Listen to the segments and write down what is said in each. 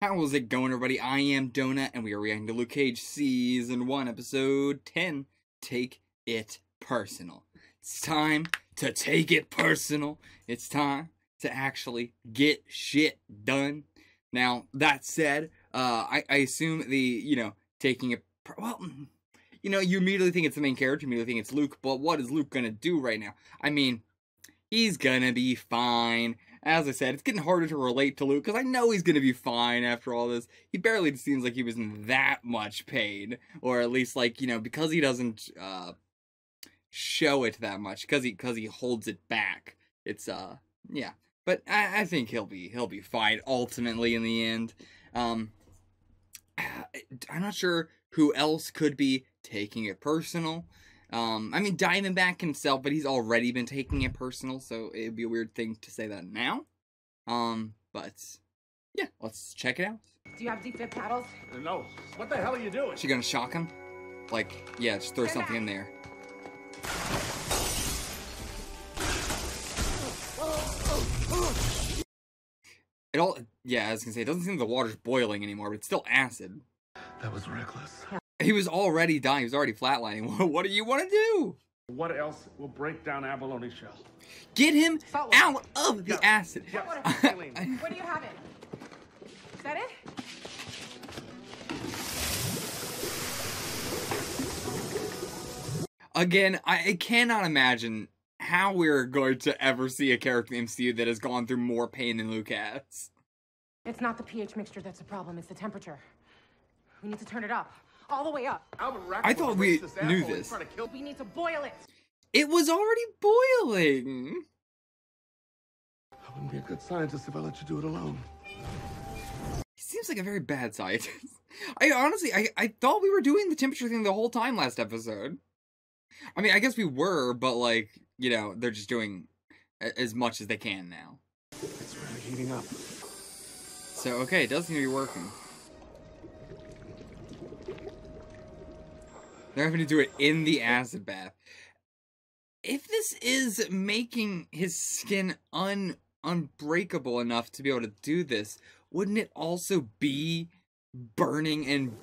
How's it going, everybody? I am Donut, and we are reacting to Luke Cage Season 1, Episode 10, Take It Personal. It's time to take it personal. It's time to actually get shit done. Now, that said, I assume taking it... Well, you immediately think it's the main character, you immediately think it's Luke, but what is Luke gonna do right now? I mean, he's gonna be fine. As I said, it's getting harder to relate to Luke, because I know he's going to be fine after all this. He barely seems like he was in that much pain. Or at least, because he doesn't show it that much. Because he holds it back. It's, yeah. But I think he'll be fine, ultimately, in the end. I'm not sure who else could be taking it personal. I mean, Diamondback himself, but he's already been taking it personal, so it'd be a weird thing to say that now. But, yeah, let's check it out. Do you have defib paddles? No. What the hell are you doing? Is she gonna shock him? Yeah, just throw something in there. Yeah, I was gonna say, it doesn't seem the water's boiling anymore, but it's still acid. That was reckless. He was already dying. He was already flatlining. What do you want to do? What else will break down abalone's shell? Get him out of the acid. What do you have it? Is that it? Again, I cannot imagine how we're going to ever see a character in the MCU that has gone through more pain than Luke has. It's not the pH mixture that's the problem, it's the temperature. We need to turn it up. All the way up. I thought we knew this. We need to boil it. It was already boiling. I wouldn't be a good scientist if I let you do it alone. He seems like a very bad scientist. I thought we were doing the temperature thing the whole time last episode. I mean, I guess we were, but they're just doing as much as they can now. It's really heating up. So, okay, it does seem to be working. They're having to do it in the acid bath. If this is making his skin unbreakable enough to be able to do this, wouldn't it also be burning and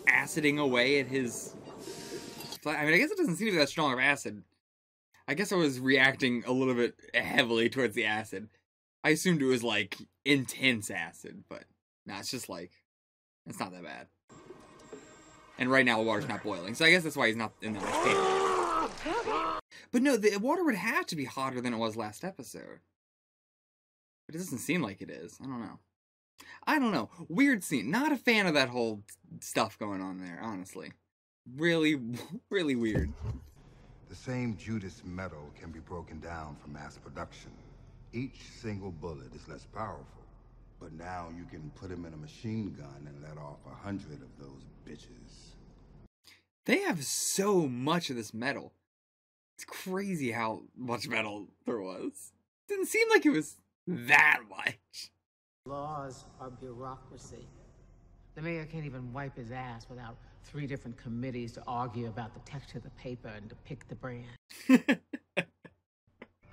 aciding away at his... I mean, I guess it doesn't seem to be that strong of acid. I guess I was reacting a little bit heavily towards the acid. I assumed it was, intense acid, but nah, it's just, it's not that bad. And right now the water's not boiling, so I guess that's why he's not in that much pain. But no, the water would have to be hotter than it was last episode. But it doesn't seem like it is. I don't know. Weird scene. Not a fan of that whole stuff going on there, honestly. Really, really weird. The same Judas metal can be broken down for mass production. Each single bullet is less powerful. But now you can put him in a machine gun and let off 100 of those bitches. They have so much of this metal. It's crazy how much metal there was. Didn't seem like it was that much. Laws are bureaucracy. The mayor can't even wipe his ass without 3 different committees to argue about the texture of the paper and to pick the brand.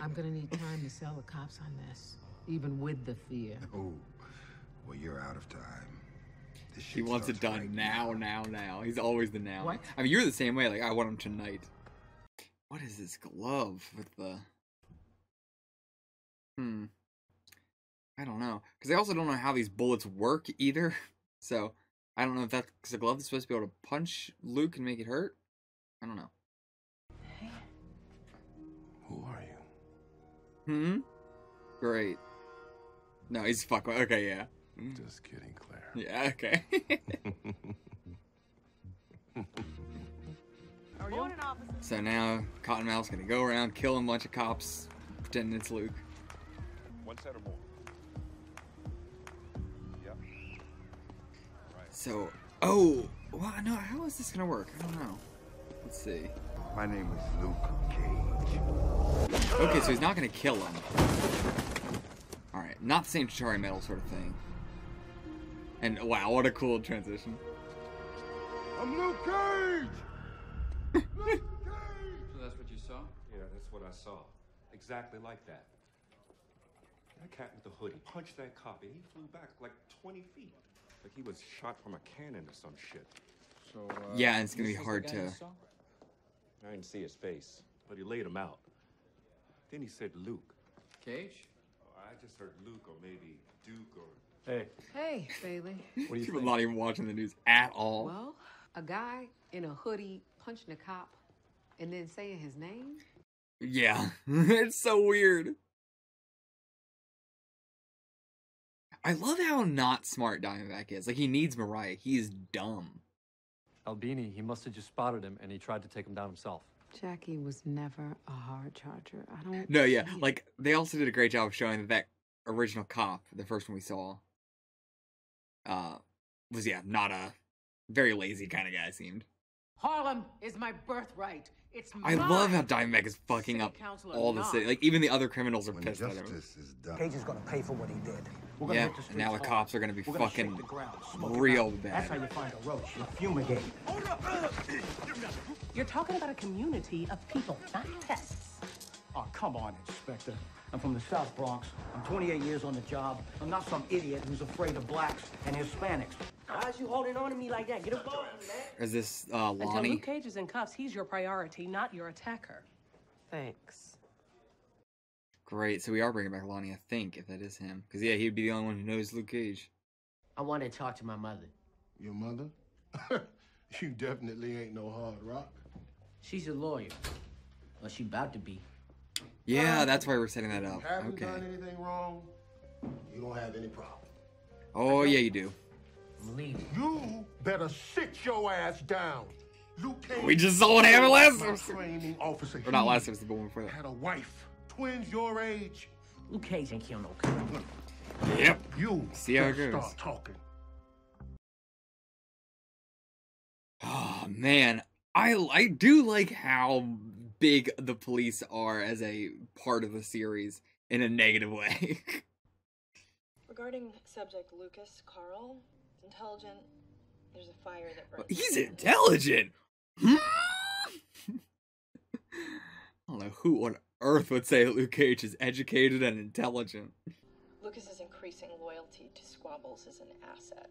I'm gonna need time to sell the cops on this, even with the fear. Oh, well, you're out of time. He wants it done right now. He's always the now. What? I mean, you're the same way. I want him tonight. What is this glove with the... I don't know. Because I also don't know how these bullets work either. So, I don't know if that's... Because the glove is supposed to be able to punch Luke and make it hurt? I don't know. Who are you? Great. No, he's fucking... Okay, yeah. Just kidding, Claire. Yeah, okay. So now, Cottonmouth's gonna go around killing a bunch of cops, pretending it's Luke. One set or more. Yep. Right. So, oh, well, no, how is this gonna work? I don't know. Let's see. My name is Luke Cage. Okay, so he's not gonna kill him. Alright, not the same Chitauri metal sort of thing. And wow, what a cool transition. I'm Luke Cage! Luke Cage! So that's what you saw? Yeah, that's what I saw. Exactly like that. That cat with the hoodie punched that cop and he flew back like 20 feet. Like he was shot from a cannon or some shit. So, Yeah, and it's gonna be this is the hard guy to. you saw? I didn't see his face, but he laid him out. Then he said Luke. Cage? Oh, I just heard Luke or maybe Duke or... Hey, Hey, Bailey. what do you People think? not even watching the news at all. Well, a guy in a hoodie punching a cop and then saying his name? Yeah, it's so weird. I love how not smart Diamondback is. Like, he needs Mariah. He's dumb. Albini, he must have just spotted him and he tried to take him down himself. Jackie was never a hard charger. I don't. No, yeah. see it. Like, they also did a great job of showing that that original cop, the first one we saw, was, yeah, not a very lazy kind of guy, seemed. Harlem is my birthright. It's I mine. love how Diamondback is fucking City up council or all the not. city. Like, even the other criminals are When pissed at him. justice is done. Cage is gonna pay for what he did. We're gonna Yeah, hit the and now the streets cops hard. are gonna be We're gonna fucking shake the ground, smoke it real out. bad. That's how you find a roach. You fumigate. You're talking about a community of people, not pests. Oh, come on, Inspector. I'm from the South Bronx. I'm 28 years on the job. I'm not some idiot who's afraid of blacks and Hispanics. Why is you holding on to me like that? Get up on me, man. Is this Until Lonnie? Luke Cage is in cuffs, he's your priority, not your attacker. Thanks. Great, so we are bringing back Lonnie, I think, if that is him. Because, yeah, he'd be the only one who knows Luke Cage. I want to talk to my mother. Your mother? You definitely ain't no hard rock. She's a lawyer. Well, she about to be. Yeah, that's why we're setting that up. Haven't Okay. done anything wrong. You don't have any problem. Oh, yeah, you do. I'm leaving. You better sit your ass down. Luke Cage. We just saw what happened last my episode. training officer. Or not He last episode, the one before that. had a wife, twins your age. Luke Cage ain't kill no cop. Yep. You See how it just goes. start talking. Oh, man. I do like how big the police are as a part of the series in a negative way. Regarding subject Lucas Carl, he's intelligent. There's a fire that burns. He's intelligent! I don't know who on earth would say Luke Cage is educated and intelligent. Lucas's increasing loyalty to Squabbles is an asset.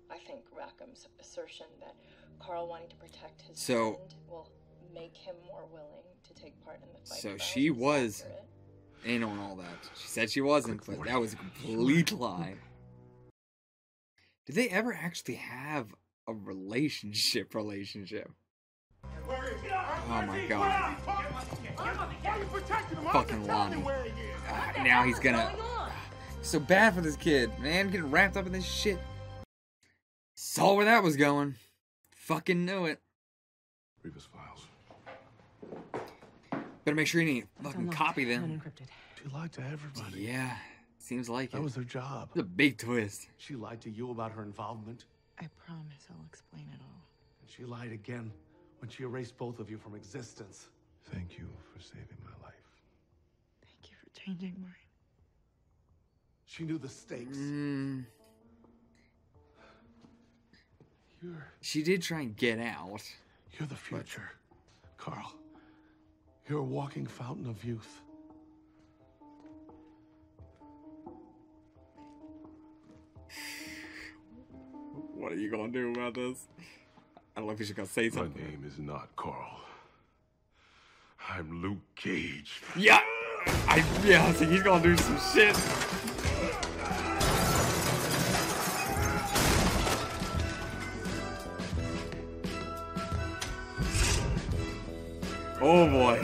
I think Rackham's assertion that Carl wanting to protect his friend will make him more willing to take part in the fight. So for she us is was accurate. in on all that. She said she wasn't, but that was a complete lie. Did they ever actually have a relationship? Oh my god. Fucking Lonnie. Now he's gonna... So bad for this kid, man, getting wrapped up in this shit. Saw where that was going. Fucking knew it. Revis files. Better make sure you didn't fucking copy them. Unencrypted. She lied to everybody. Yeah, seems like it. That was her job. It's a big twist. She lied to you about her involvement. I promise I'll explain it all. And she lied again when she erased both of you from existence. Thank you for saving my life. Thank you for changing mine. She knew the stakes. She did try and get out. You're the future, Carl. You're a walking fountain of youth. What are you gonna do about this? I don't know if you should go say My something. name is not Carl. I'm Luke Cage. Yeah! I was like, he's gonna do some shit. Oh boy.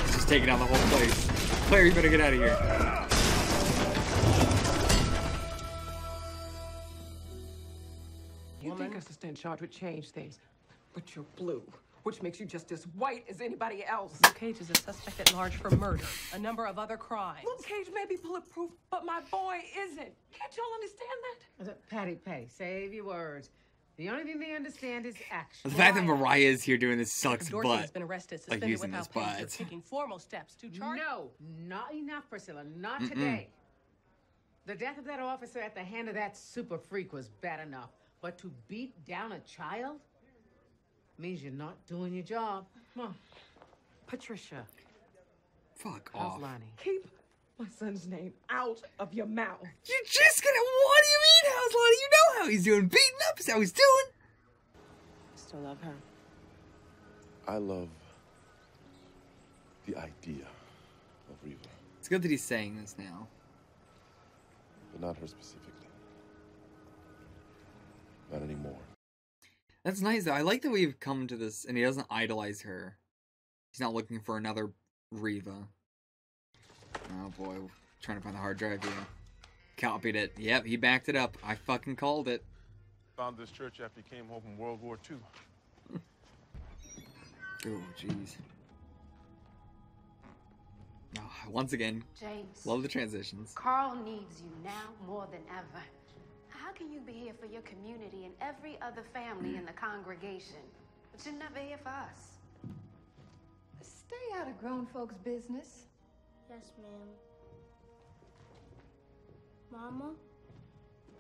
He's just taking down the whole place. Claire, you better get out of here. You think a stench charge would change things, but you're blue, which makes you just as white as anybody else. Luke Cage is a suspect at large for murder, a number of other crimes. Luke Cage may be bulletproof, but my boy isn't. Can't y'all understand that? Patty, save your words. The only thing they understand is action. The fact that Mariah is here doing this sucks Dorsey butt. has been arrested, Like suspended using without this pay, butt. taking formal steps to charge. No, not enough, Priscilla. Not today. The death of that officer at the hand of that super freak was bad enough. But to beat down a child means you're not doing your job. Come on. Patricia, Fuck How's off. Lonnie? keep my son's name out of your mouth. You're just gonna. What do you mean, House Lottie? You know how he's doing. Beating up is how he's doing. Still love her. I love the idea of Reva. It's good that he's saying this now. But not her specifically. Not anymore. That's nice, though. I like that we've come to this, and he doesn't idolize her. He's not looking for another Reva. Oh, boy. Trying to find the hard drive here. Copied it. Yep, he backed it up. I fucking called it. Found this church after he came home from World War II. Oh, jeez. Oh, once again, James, love the transitions. Carl needs you now more than ever. How can you be here for your community and every other family in the congregation, but you're never here for us? Stay out of grown folks' business. Yes, ma'am. Mama?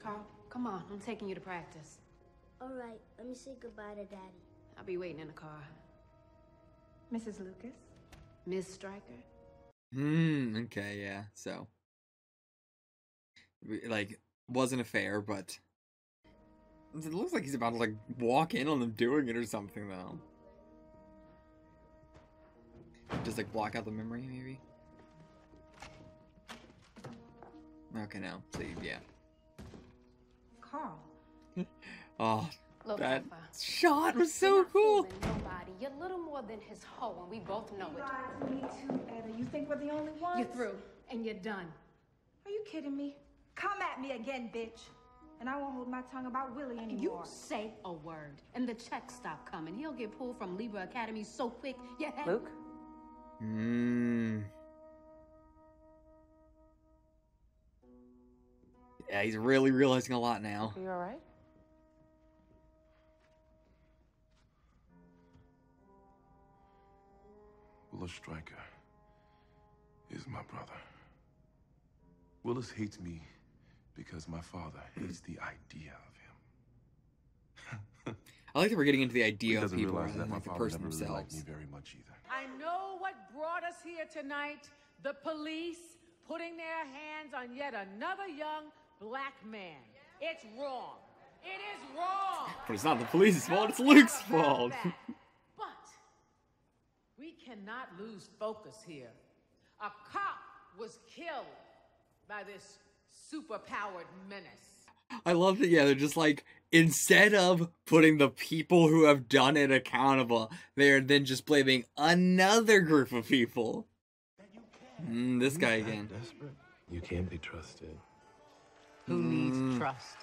Carl, come on. I'm taking you to practice. All right, let me say goodbye to Daddy. I'll be waiting in the car. Mrs. Lucas? Miss Stryker? Okay, yeah, so. Like, wasn't a fair, but. It looks like he's about to, like, walk in on them doing it or something, though. Just, like, block out the memory, maybe? Okay, no. So, yeah. Carl. Oh, Look, that Papa, shot was so you're not cool. fooling nobody. You're little more than his hoe, and we both know it. Guys, me too, Etta. You think we're the only ones? You're through, and you're done. Are you kidding me? Come at me again, bitch. And I won't hold my tongue about Willie anymore. You say a word, and the checks stop coming. He'll get pulled from Libra Academy so quick, your head... Luke? Yeah, he's really realizing a lot now. Are you all right? Willis Stryker is my brother. Willis hates me because my father hates the idea of him. I like that we're getting into the idea He of doesn't people realize rather that than my like the father person never really liked themselves. me very much either. I know what brought us here tonight. The police putting their hands on yet another young black man. It's wrong. It is wrong. But it's not the police's fault, it's Luke's fault. But we cannot lose focus here. A cop was killed by this superpowered menace. I love that, yeah, they're just like, instead of putting the people who have done it accountable, they're then just blaming another group of people. This guy again. Desperate? You can't be trusted. Who needs trust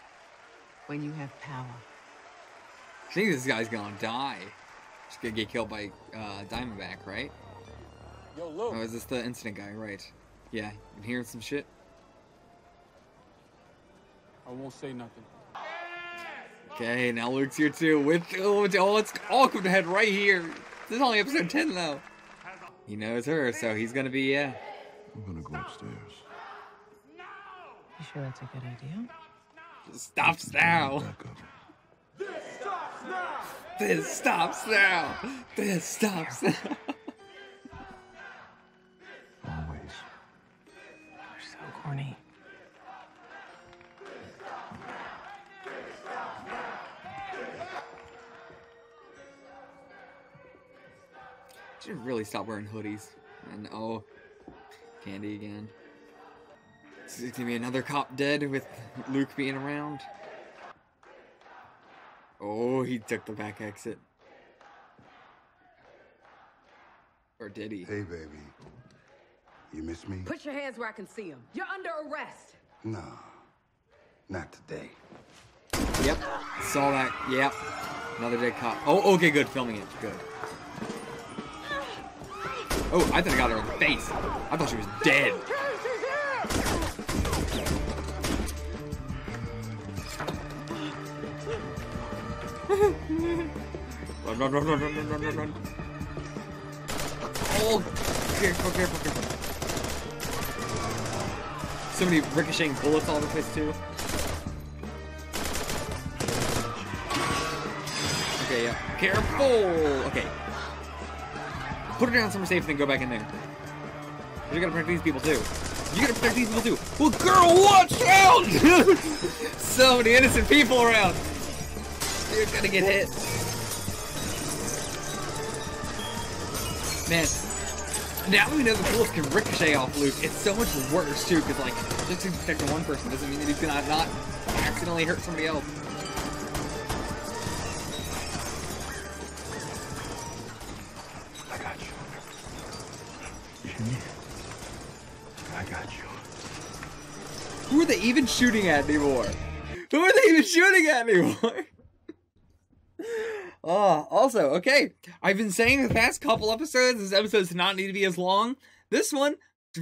when you have power? I think this guy's gonna die. He's gonna get killed by Diamondback, right? Yo, Luke. Oh, is this the incident guy? Right. Yeah, been hearing some shit. I won't say nothing. Okay, now Luke's here too with it's all come to head right here. This is only episode 10 though. He knows her, so he's gonna be I'm gonna go upstairs. You sure that's a good idea? Stops now. This stops now. This stops now. Always. You're so corny. Should really stop wearing hoodies. And oh, Candy again. Is it gonna be another cop dead with Luke being around? Oh, he took the back exit. Or did he? Hey, baby. You miss me? Put your hands where I can see them. You're under arrest. No. Not today. Yep. Saw that. Yep. Another dead cop. Oh, okay, good. Filming it. Good. Oh, I thought I got her in the face. I thought she was dead. Run, run, run, run, run, run, run, run. Oh, careful, careful, careful. So many ricocheting bullets all over the place, too. Okay, yeah. Careful! Okay. Put her down somewhere safe and then go back in there. You're gonna protect these people, too. You gotta protect these people too. Well, girl, watch out! So many innocent people around. You're gonna get hit. Man, now we know the bullets can ricochet off Luke. It's so much worse too, because like just to protect one person doesn't mean that he's gonna not accidentally hurt somebody else. I got you. Jimmy, I got you. Who are they even shooting at anymore? Who are they even shooting at anymore? Oh, also, okay, I've been saying the past couple episodes, this episode does not need to be as long. This one,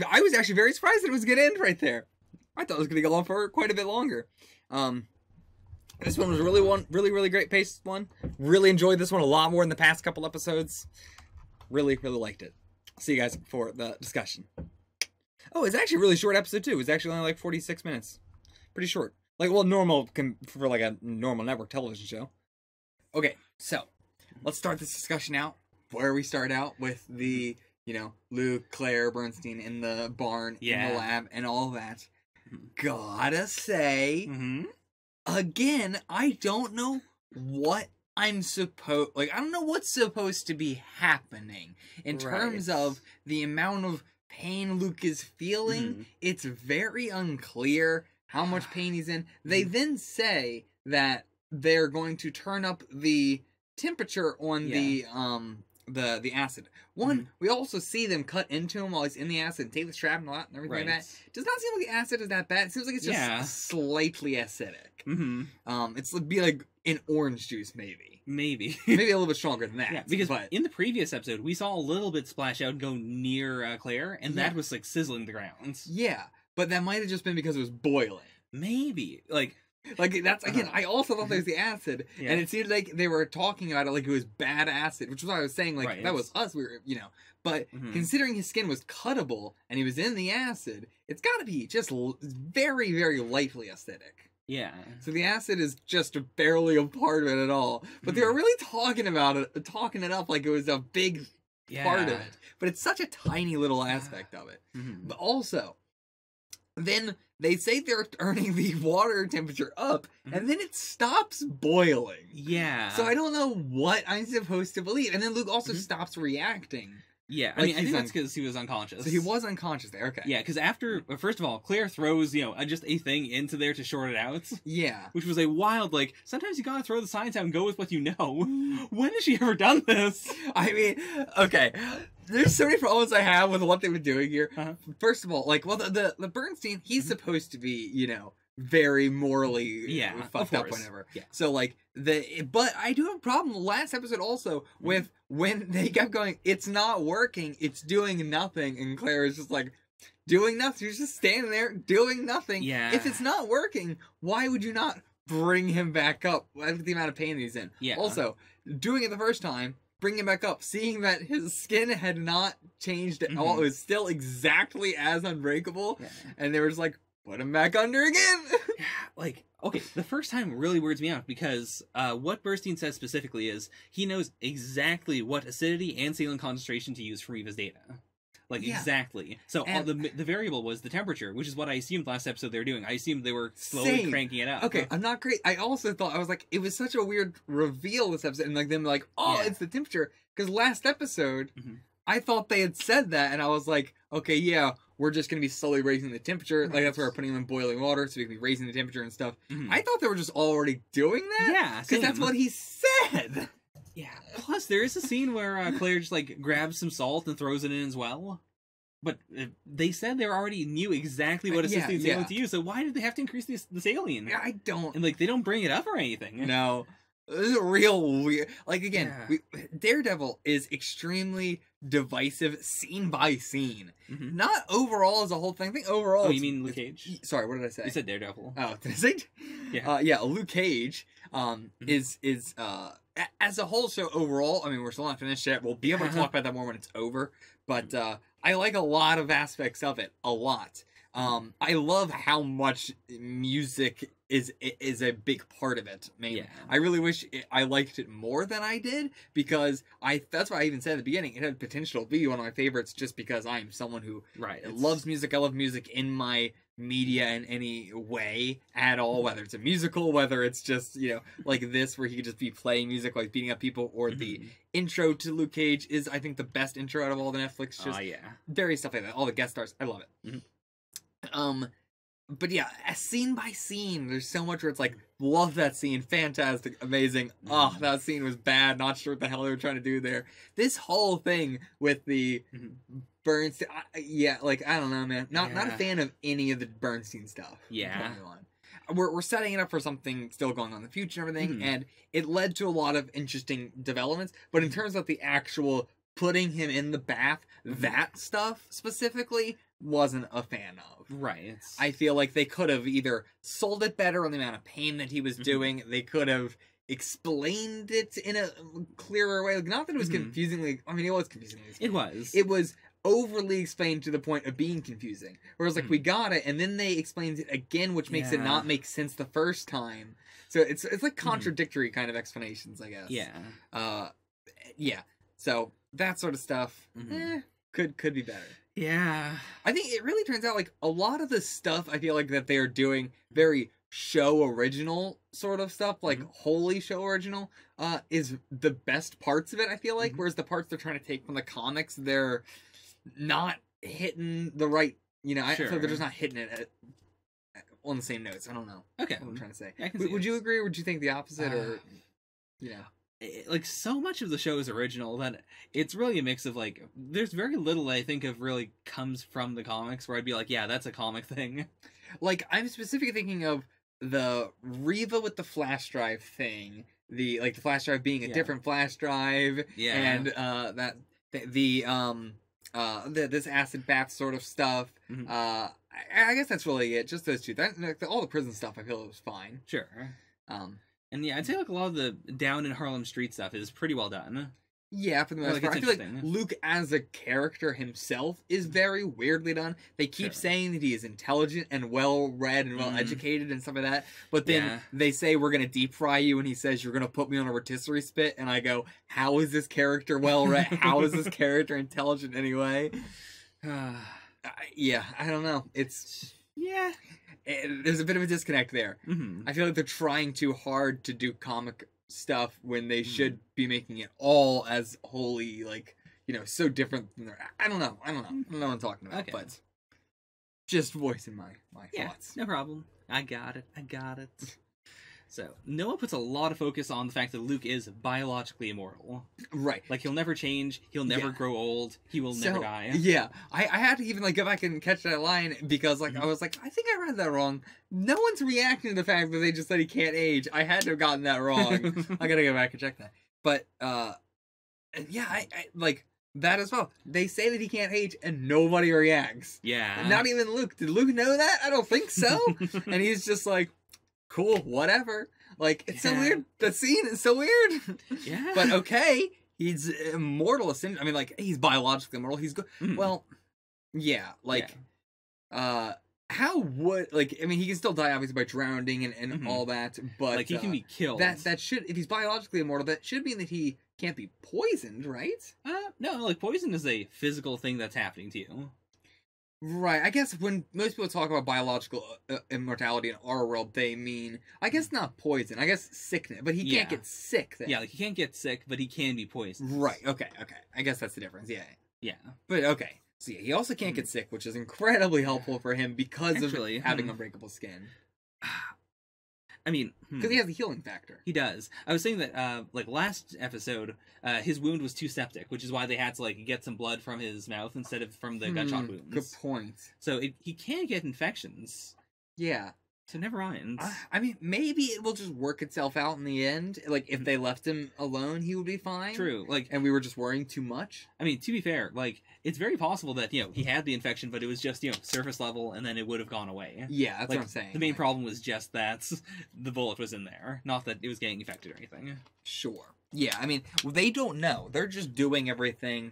I was actually very surprised that it was going to end right there. I thought it was going to go on for quite a bit longer. This one was really great paced one. Really enjoyed this one a lot more than the past couple episodes. Really liked it. See you guys for the discussion. Oh, it's actually a really short episode too. It was actually only like 46 minutes. Pretty short. Like, well, normal for like a normal network television show. Okay, so let's start this discussion out where we start out with the, you know, Luke, Claire, Bernstein in the barn, in the lab, and all that. Gotta say, again, I don't know what I'm supposed... Like, I don't know what's supposed to be happening in terms of the amount of pain Luke is feeling. It's very unclear how much pain he's in. They then say that they're going to turn up the temperature on the acid. We also see them cut into him while he's in the acid and take the strap and all that and everything like that. Does not seem like the acid is that bad. It seems like it's just slightly acidic. It's be like in orange juice, maybe. Maybe a little bit stronger than that. Yeah, because in the previous episode, we saw a little bit splash out and go near Claire, and that was like sizzling the ground. Yeah, but that might have just been because it was boiling. Maybe. Like that's, again, I also thought there was the acid, and it seemed like they were talking about it like it was bad acid, which is why I was saying, like, that was us, we were, you know, but considering his skin was cuttable, and he was in the acid, it's gotta be just very lightly acidic. Yeah. So the acid is just barely a part of it at all, but they were really talking it up like it was a big part of it, but it's such a tiny little aspect of it. But also, then they say they're turning the water temperature up, and then it stops boiling. Yeah. So I don't know what I'm supposed to believe. And then Luke also stops reacting. Yeah, I mean, I think that's because he was unconscious. So he was unconscious there, okay. Yeah, because after, first of all, Claire throws, you know, just a thing into there to short it out. Yeah. Which was a wild, like, sometimes you gotta throw the science out and go with what you know. When has she ever done this? I mean, okay, there's so many problems I have with what they've been doing here. First of all, like, well, the Bernstein, he's supposed to be, you know, very morally fucked up whenever. Yeah. So, like, but I do have a problem last episode also with when they kept going, it's not working, it's doing nothing, and Claire is just like, doing nothing, she's just standing there doing nothing. Yeah. If it's not working, why would you not bring him back up with the amount of pain he's in? Yeah. Also, doing it the first time, bring him back up, seeing that his skin had not changed at all, it was still exactly as unbreakable, and they were just like, put him back under again. Like, okay, the first time really weirds me out because what Bernstein says specifically is he knows exactly what acidity and saline concentration to use for Reva's data. Like, exactly. So the variable was the temperature, which is what I assumed last episode they were doing. I assumed they were slowly cranking it up. Okay, I'm not great. I also thought, I was like, it was such a weird reveal this episode, and like them like, oh, it's the temperature. Because last episode, I thought they had said that, and I was like, okay, yeah, we're just going to be slowly raising the temperature. Like, that's where we're putting them in boiling water, so we can be raising the temperature and stuff. I thought they were just already doing that. Yeah, because that's what he said. Yeah. Plus, there is a scene where Claire just, like, grabs some salt and throws it in as well. But they said they already knew exactly what assisting saline to use, so why did they have to increase the saline? Yeah, I don't... And, like, they don't bring it up or anything. No. This is real weird. Like, again, Daredevil is extremely divisive scene by scene. Not overall as a whole thing. I think overall... Oh, you mean Luke Cage? Sorry, what did I say? You said Daredevil. Oh, did I say? Yeah. Luke Cage is as a whole show overall, I mean, we're still not finished yet. We'll be able to talk about that more when it's over. But I like a lot of aspects of it. A lot. I love how much music is a big part of it. Maybe I really wish I liked it more than I did, because that's why I even said at the beginning it had potential to be one of my favorites, just because I am someone who loves music. I love music in my media in any way at all, whether it's a musical, whether it's just, you know, like this where he could just be playing music like beating up people, or the intro to Luke Cage is, I think, the best intro out of all the Netflix. Just various stuff like that, all the guest stars, I love it. But yeah, scene by scene, there's so much where it's like, love that scene, fantastic, amazing. Oh, that scene was bad, not sure what the hell they were trying to do there. This whole thing with the Bernstein, like, I don't know, man. Not a fan of any of the Bernstein stuff. Yeah. We're setting it up for something still going on in the future and everything, and it led to a lot of interesting developments, but in terms of the actual putting him in the bath, that stuff specifically, wasn't a fan of. Right. I feel like they could have either sold it better on the amount of pain that he was doing, they could have explained it in a clearer way. Like, not that it was confusingly, I mean, it was confusingly explained. It was overly explained to the point of being confusing. Whereas, like, we got it, and then they explained it again, which makes it not make sense the first time. So it's like contradictory kind of explanations, I guess. Yeah. So that sort of stuff, could be better. Yeah. I think it really turns out, like, a lot of the stuff I feel like that they are doing very show original sort of stuff, like wholly show original, is the best parts of it, I feel like, whereas the parts they're trying to take from the comics, they're not hitting the right, you know, I feel like they're just not hitting it on the same notes. I don't know. Okay. What I'm trying to say. Would you agree, or would you think the opposite, or, you know? Like, so much of the show is original that it's really a mix of, like, there's very little I think of really comes from the comics where I'd be like, yeah, that's a comic thing. Like, I'm specifically thinking of the Reva with the flash drive thing, the flash drive being a different flash drive, and this acid bath sort of stuff. I guess that's really it. Just those two. All the prison stuff, I feel it was fine. Sure. And yeah, I'd say like a lot of the down in Harlem Street stuff is pretty well done. Yeah, for the most part. I feel like Luke as a character himself is very weirdly done. They keep saying that he is intelligent and well-read and well-educated and stuff like that, but then they say, we're going to deep fry you, and he says, you're going to put me on a rotisserie spit, and I go, how is this character well-read? How is this character intelligent anyway? Yeah, I don't know. It's... Yeah... There's a bit of a disconnect there. I feel like they're trying too hard to do comic stuff when they should be making it all as wholly, like, you know, so different from their... I don't know. I don't know what I'm talking about, but just voicing my thoughts. No problem. I got it. So, Noah puts a lot of focus on the fact that Luke is biologically immortal. Right. Like, he'll never change, he'll never grow old, he will never die. Yeah. I had to even, like, go back and catch that line, because, like, I was like, I think I read that wrong. No one's reacting to the fact that they just said he can't age. I had to have gotten that wrong. I gotta go back and check that. But, yeah, I like, that as well. They say that he can't age, and nobody reacts. Yeah. Not even Luke. Did Luke know that? I don't think so. And he's just like, cool, whatever. Like, it's so weird. The scene is so weird. Yeah. But okay, he's immortal. I mean, like, he's biologically immortal. He's good. Well, yeah, like, how would, like, I mean, he can still die, obviously, by drowning and all that, but... Like, he can be killed. That should, if he's biologically immortal, that should mean that he can't be poisoned, right? No, like, poison is a physical thing that's happening to you. Right, I guess when most people talk about biological immortality in our world, they mean, I guess not poison, I guess sickness, but he can't get sick then. Yeah, like, he can't get sick, but he can be poisoned. Right, okay, I guess that's the difference, Yeah. But, okay, so yeah, he also can't get sick, which is incredibly helpful for him because of having unbreakable skin. I mean... Because he has the healing factor. He does. I was saying that, like, last episode, his wound was too septic, which is why they had to, like, get some blood from his mouth instead of from the gunshot wounds. Good point. So he can get infections. Yeah. So never mind. I mean, maybe it will just work itself out in the end. Like, if they left him alone, he would be fine. True. Like, and we were just worrying too much. I mean, to be fair, like, it's very possible that, you know, he had the infection, but it was just, you know, surface level, and then it would have gone away. Yeah, that's what I'm saying. The main problem was just that the bullet was in there, not that it was getting infected or anything. Sure. Yeah, I mean, they don't know. They're just doing everything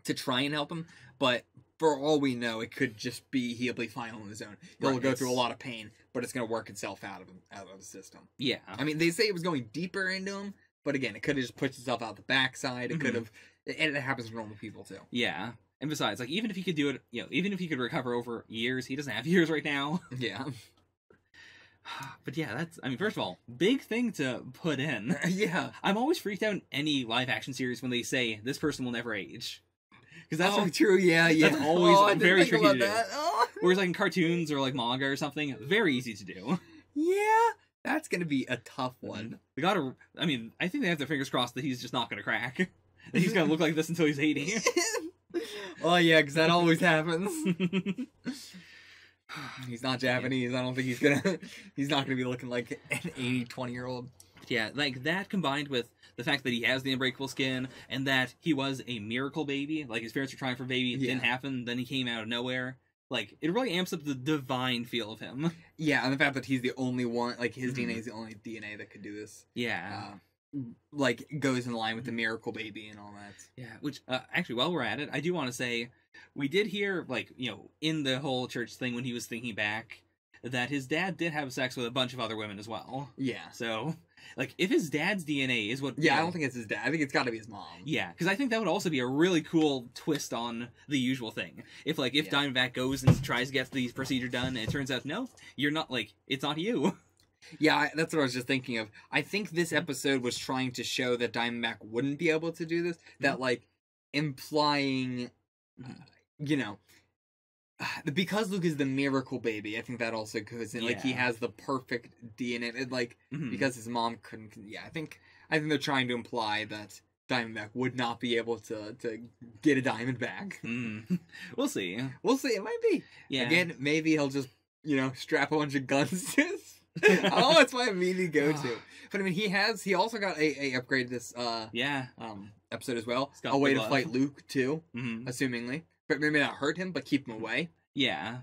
to try and help him, but for all we know, it could just be he'll be fine on his own. He'll go through a Right. lot of pain, but it's going to work itself out of the system. Yeah. I mean, they say it was going deeper into him, but again, it could have just pushed itself out the backside. It could have, and it happens to normal people too. Yeah. And besides, like, even if he could do it, even if he could recover over years, he doesn't have years right now. Yeah. But yeah, first of all, big thing to put in. Yeah. I'm always freaked out in any live action series when they say, this person will never age. Because that's true, yeah. That's always very tricky to do. Oh. Whereas like in cartoons or like manga or something, very easy to do. Yeah, that's going to be a tough one. They gotta, I think they have their fingers crossed that he's just not going to crack. That he's going to look like this until he's 80. Oh yeah, because that always happens. He's not Japanese. I don't think he's not gonna be looking like an 20-year-old. Yeah, like that combined with the fact that he has the unbreakable skin and that he was a miracle baby, like his parents were trying for a baby, it didn't happen, then he came out of nowhere. Like, it really amps up the divine feel of him. Yeah, and the fact that he's the only one, like his DNA is the only DNA that could do this. Yeah. Like, goes in line with the miracle baby and all that. Yeah, which, actually, while we're at it, I do want to say, we did hear, like, in the whole church thing when he was thinking back, that his dad did have sex with a bunch of other women as well. Yeah. So, like, if his dad's DNA is what... Yeah, I don't think it's his dad. I think it's got to be his mom. Yeah, because I think that would also be a really cool twist on the usual thing. If Diamondback goes and tries to get the procedure done, and it turns out, no, you're not, like, it's not you. Yeah, that's what I was just thinking of. I think this episode was trying to show that Diamondback wouldn't be able to do this. That, like, implying, because Luke is the miracle baby, I think that also goes in. Like, he has the perfect DNA. And, like, because his mom couldn't... Yeah, I think they're trying to imply that Diamondback would not be able to get a diamond back. We'll see. We'll see. It might be. Yeah. Again, maybe he'll just, strap a bunch of guns to his... Oh, that's my immediate go-to. But I mean, he also got a upgrade this episode as well. A way to fight Luke too, assumingly. But maybe not hurt him, but keep him away. Yeah.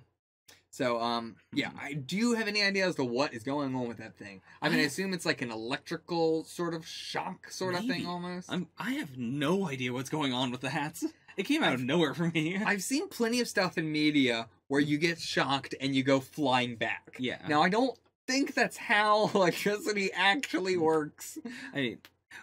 So do you have any idea as to what is going on with that thing? I mean, I assume it's like an electrical sort of shock sort of thing almost. I have no idea what's going on with the hats. It came out of nowhere for me. I've seen plenty of stuff in media where you get shocked and you go flying back. Yeah. Now, I don't think that's how electricity actually works. I mean,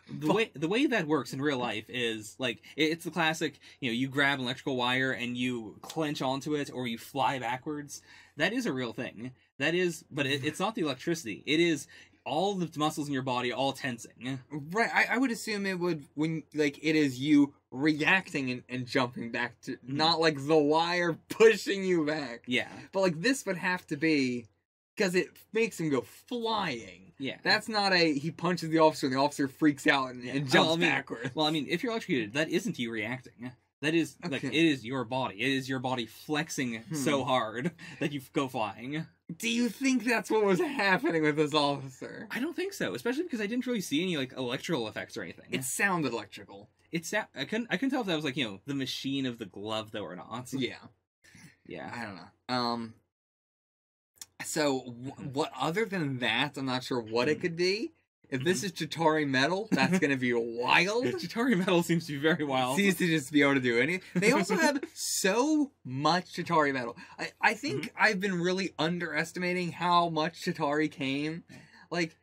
the way that works in real life is like it's the classic, you grab an electrical wire and you clench onto it or you fly backwards. That is a real thing. That is, but it's not the electricity. It is all the muscles in your body all tensing. Right. I would assume it would it is you reacting and jumping back to not like the wire pushing you back. Yeah. But like this would have to be because it makes him go flying. Yeah. That's not he punches the officer and the officer freaks out and jumps backwards. Well, I mean, if you're electrocuted, that isn't you reacting. That is, like, it is your body. It is your body flexing so hard that you go flying. Do you think that's what was happening with this officer? I don't think so, especially because I didn't really see any, like, electrical effects or anything. It sounded electrical. I couldn't tell if that was, like, the machine of the glove, though, or not. Yeah. Yeah. I don't know. So, what other than that, I'm not sure what it could be. If this is Chitauri Metal, that's going to be wild. Chitauri Metal seems to be very wild. Seems to just be able to do anything. They also have so much Chitauri Metal. I think I've been really underestimating how much Chitauri came. Like,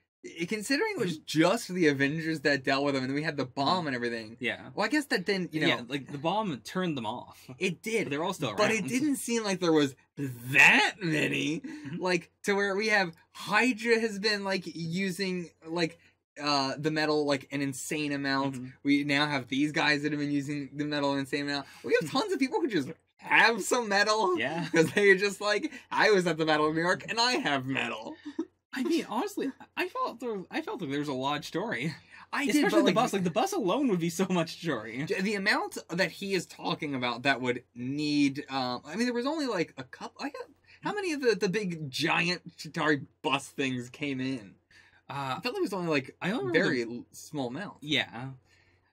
considering it was just the Avengers that dealt with them, and then we had the bomb and everything. Yeah. Well, I guess that didn't, Yeah, like, the bomb turned them off. It did. But they're all still around. But it didn't seem like there was that many. Like, to where we have Hydra has been, like, using, like, the metal, like, an insane amount. We now have these guys that have been using the metal an insane amount. We have tons of people who just have some metal. Yeah. Because they're just like, I was at the Battle of New York, and I have metal. I mean, honestly, I felt like there was a large story. Especially but the bus. Like, the bus alone would be so much story. The amount that he is talking about that would need... I mean, there was only, like, a couple... How many of the big, giant Chitauri bus things came in? I felt like it was only, like, a very small amount. Yeah.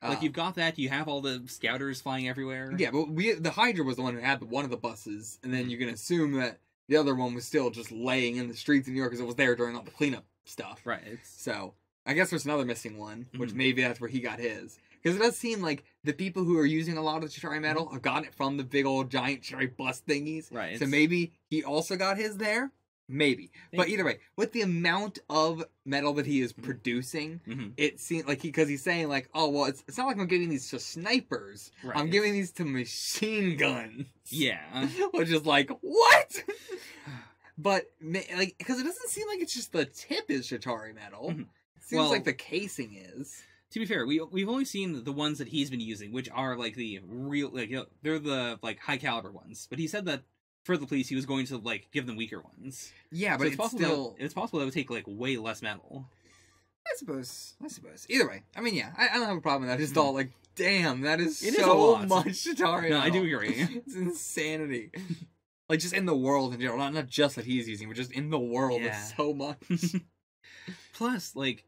Like, you've got that, you have all the scouters flying everywhere. Yeah, but the Hydra was the one who had one of the buses, and then you can assume that the other one was still just laying in the streets of New York because it was there during all the cleanup stuff. Right. So, I guess there's another missing one, which maybe that's where he got his. Because it does seem like the people who are using a lot of the Chitauri metal have gotten it from the big old giant Chitauri bus thingies. Right. So maybe he also got his there. Maybe. But either way, with the amount of metal that he is producing, it seems like because he's saying like, oh, well, it's not like I'm giving these to snipers. Right. I'm giving these to machine guns. Yeah. Which is like, what? But, like, because it doesn't seem like it's just the tip is Chitauri metal. It seems like the casing is. To be fair, we've only seen the ones that he's been using, which are like the real, like, you know, they're the like high caliber ones. But he said that for the police, he was going to like give them weaker ones. Yeah, but so it's possible. It's possible that would take like way less metal. I suppose. Either way, I mean, yeah, I don't have a problem with that. I just thought, like, damn, that is It so is a lot. much Chitauri. No, I do metal. agree. It's insanity. Like, just in the world in general, not just that he's using, but just in the world, Yeah. there's so much. Plus, like,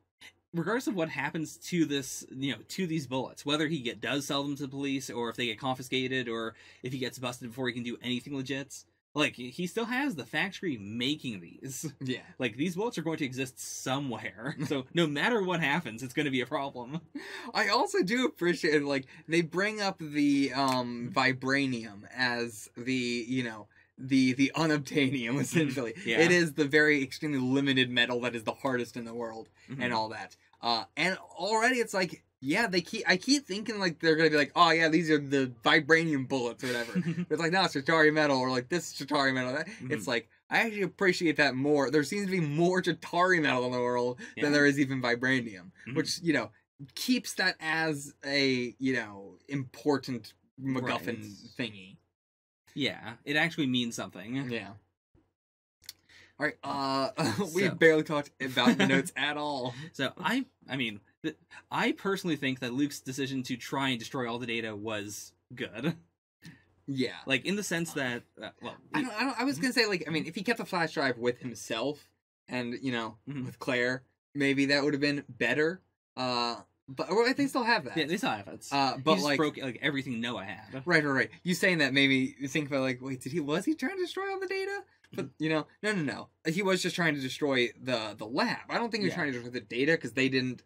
regardless of what happens to this, you know, to these bullets, whether he does sell them to the police, or if they get confiscated, or if he gets busted before he can do anything legit, like, he still has the factory making these. Yeah. Like, these bullets are going to exist somewhere. So, no matter what happens, it's going to be a problem. I also do appreciate, like, they bring up the vibranium as the, you know, the unobtainium, essentially. Yeah. It is the very extremely limited metal that is the hardest in the world, Mhm. and all that. And already it's like, yeah, I keep thinking, like, they're gonna be like, oh, yeah, these are the vibranium bullets, or whatever. But it's like, no, it's Chitauri metal, or like, this is Chitauri metal. It's like, I actually appreciate that more. There seems to be more Chitauri metal in the world than there is even vibranium, which, you know, keeps that as a, you know, important MacGuffin thingy. Yeah, it actually means something. Yeah. All right, we So- barely talked about the notes at all. So I mean, I personally think that Luke's decision to try and destroy all the data was good. Yeah. Like, in the sense that, well, I was gonna say, like, I mean, if he kept the flash drive with himself and, you know, with Claire, maybe that would have been better. But or they still have that. Yeah, they still have it. But He just like broke like everything Noah had. Right. You saying that made me think about, like, wait, was he trying to destroy all the data? But, you know, no. He was just trying to destroy the lab. I don't think he was trying to destroy the data, because they didn't.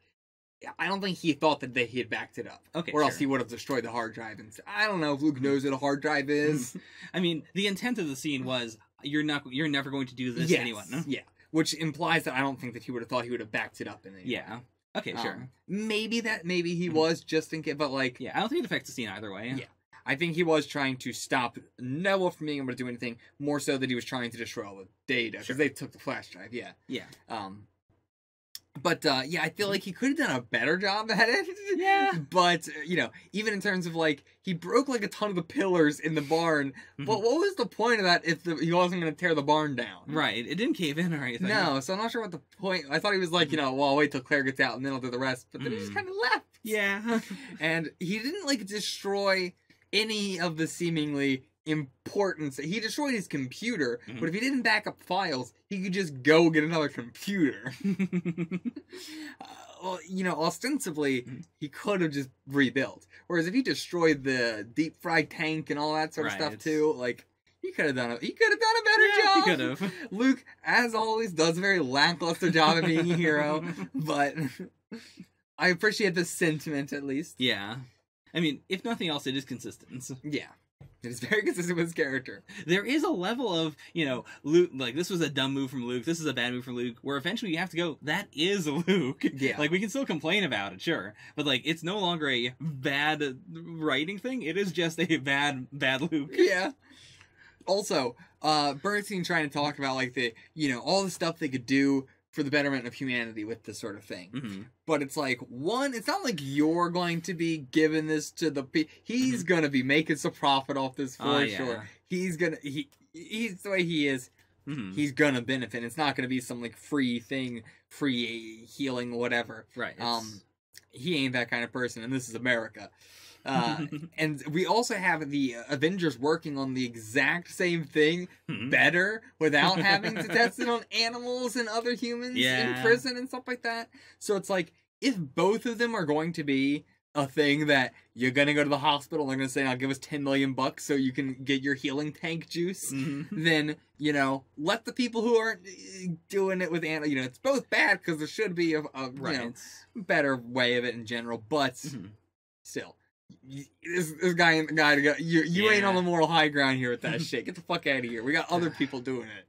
I don't think he thought that he had backed it up. Okay, or else sure. he would have destroyed the hard drive. And I don't know if Luke knows what a hard drive is. I mean, the intent of the scene was you're never going to do this to anyone. Yeah, which implies that I don't think that he would have thought he would have backed it up in any way. Yeah. Okay, sure. Maybe he was just in case, but like, yeah, I don't think it affects the scene either way. Yeah, I think he was trying to stop Noah from being able to do anything, more so that he was trying to destroy all the data, because they took the flash drive. Yeah. But I feel like he could have done a better job at it. Yeah. But you know, even in terms of, like, he broke like a ton of the pillars in the barn. But what was the point of that if he wasn't going to tear the barn down? Right. It didn't cave in or anything. No, so I'm not sure what the point. I thought he was like, you know, well, I'll wait till Claire gets out and then I'll do the rest. But then he just kind of left. Yeah. And he didn't, like, destroy any of the seemingly importance. He destroyed his computer, but if he didn't back up files, he could just go get another computer. Well, you know, ostensibly, he could have just rebuilt. Whereas if he destroyed the deep fried tank and all that sort of stuff too, like, he could have done a better job. He could have. Luke, as always, does a very lackluster job at being a hero, but I appreciate the sentiment, at least. Yeah. I mean, if nothing else, it is consistent. Yeah. It is very consistent with his character. There is a level of, you know, Luke, like, this was a dumb move from Luke, this is a bad move from Luke, where eventually you have to go, that is Luke. Yeah. Like, we can still complain about it, sure. But, like, it's no longer a bad writing thing, it is just a bad Luke. Yeah. Also, Bernstein trying to talk about, like, the, you know, all the stuff they could do for the betterment of humanity with this sort of thing. But it's like, one, it's not like you're going to be giving this to the he's gonna be making some profit off this for sure. He's the way he is, he's gonna benefit. It's not gonna be some, like, free thing, free healing, whatever. Right. He ain't that kind of person, and this is America. And we also have the Avengers working on the exact same thing better without having to test it on animals and other humans in prison and stuff like that. So it's like, if both of them are going to be a thing that you're gonna go to the hospital and they're gonna say, now give us 10 million bucks so you can get your healing tank juice, then, you know, let the people who aren't doing it with animals, you know, it's both bad because there should be a you know, better way of it in general, but still, this guy and the guy to go. You ain't on the moral high ground here with that shit. Get the fuck out of here. We got other people doing it.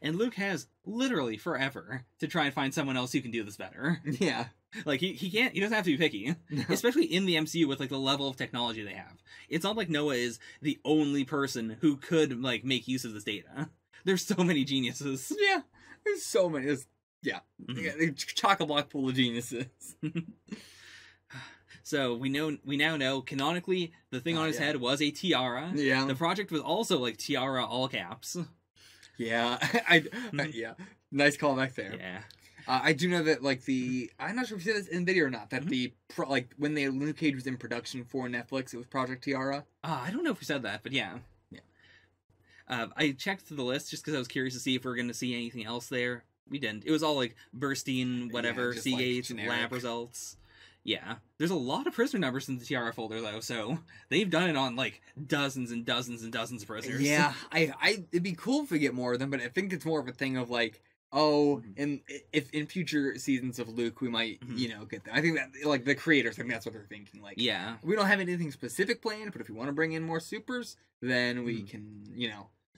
And Luke has literally forever to try and find someone else who can do this better. Yeah. Like, he doesn't have to be picky. Especially in the MCU with, like, the level of technology they have. It's not like Noah is the only person who could, like, make use of this data. There's so many geniuses. Yeah. There's so many. Yeah. Chock-a-block full of geniuses. So we now know canonically the thing on his head was a tiara. Yeah. The project was also like tiara all caps. Yeah. Yeah. Nice callback there. Yeah. I do know that like I'm not sure if you said this in video or not, that when Luke Cage was in production for Netflix, it was Project Tiara. I don't know if we said that, but yeah. I checked through the list just because I was curious to see if we were going to see anything else there. We didn't. It was all like Burstein, whatever, Seagate, like, lab results. Yeah. There's a lot of prisoner numbers in the Tiara folder, though, so they've done it on, like, dozens and dozens and dozens of prisoners. Yeah, it'd be cool if we get more of them, but I think it's more of a thing of, like, if in future seasons of Luke, we might, get them. I think that, like, the creators, I think that's what they're thinking. Like, yeah. We don't have anything specific planned, but if we want to bring in more supers, then we can,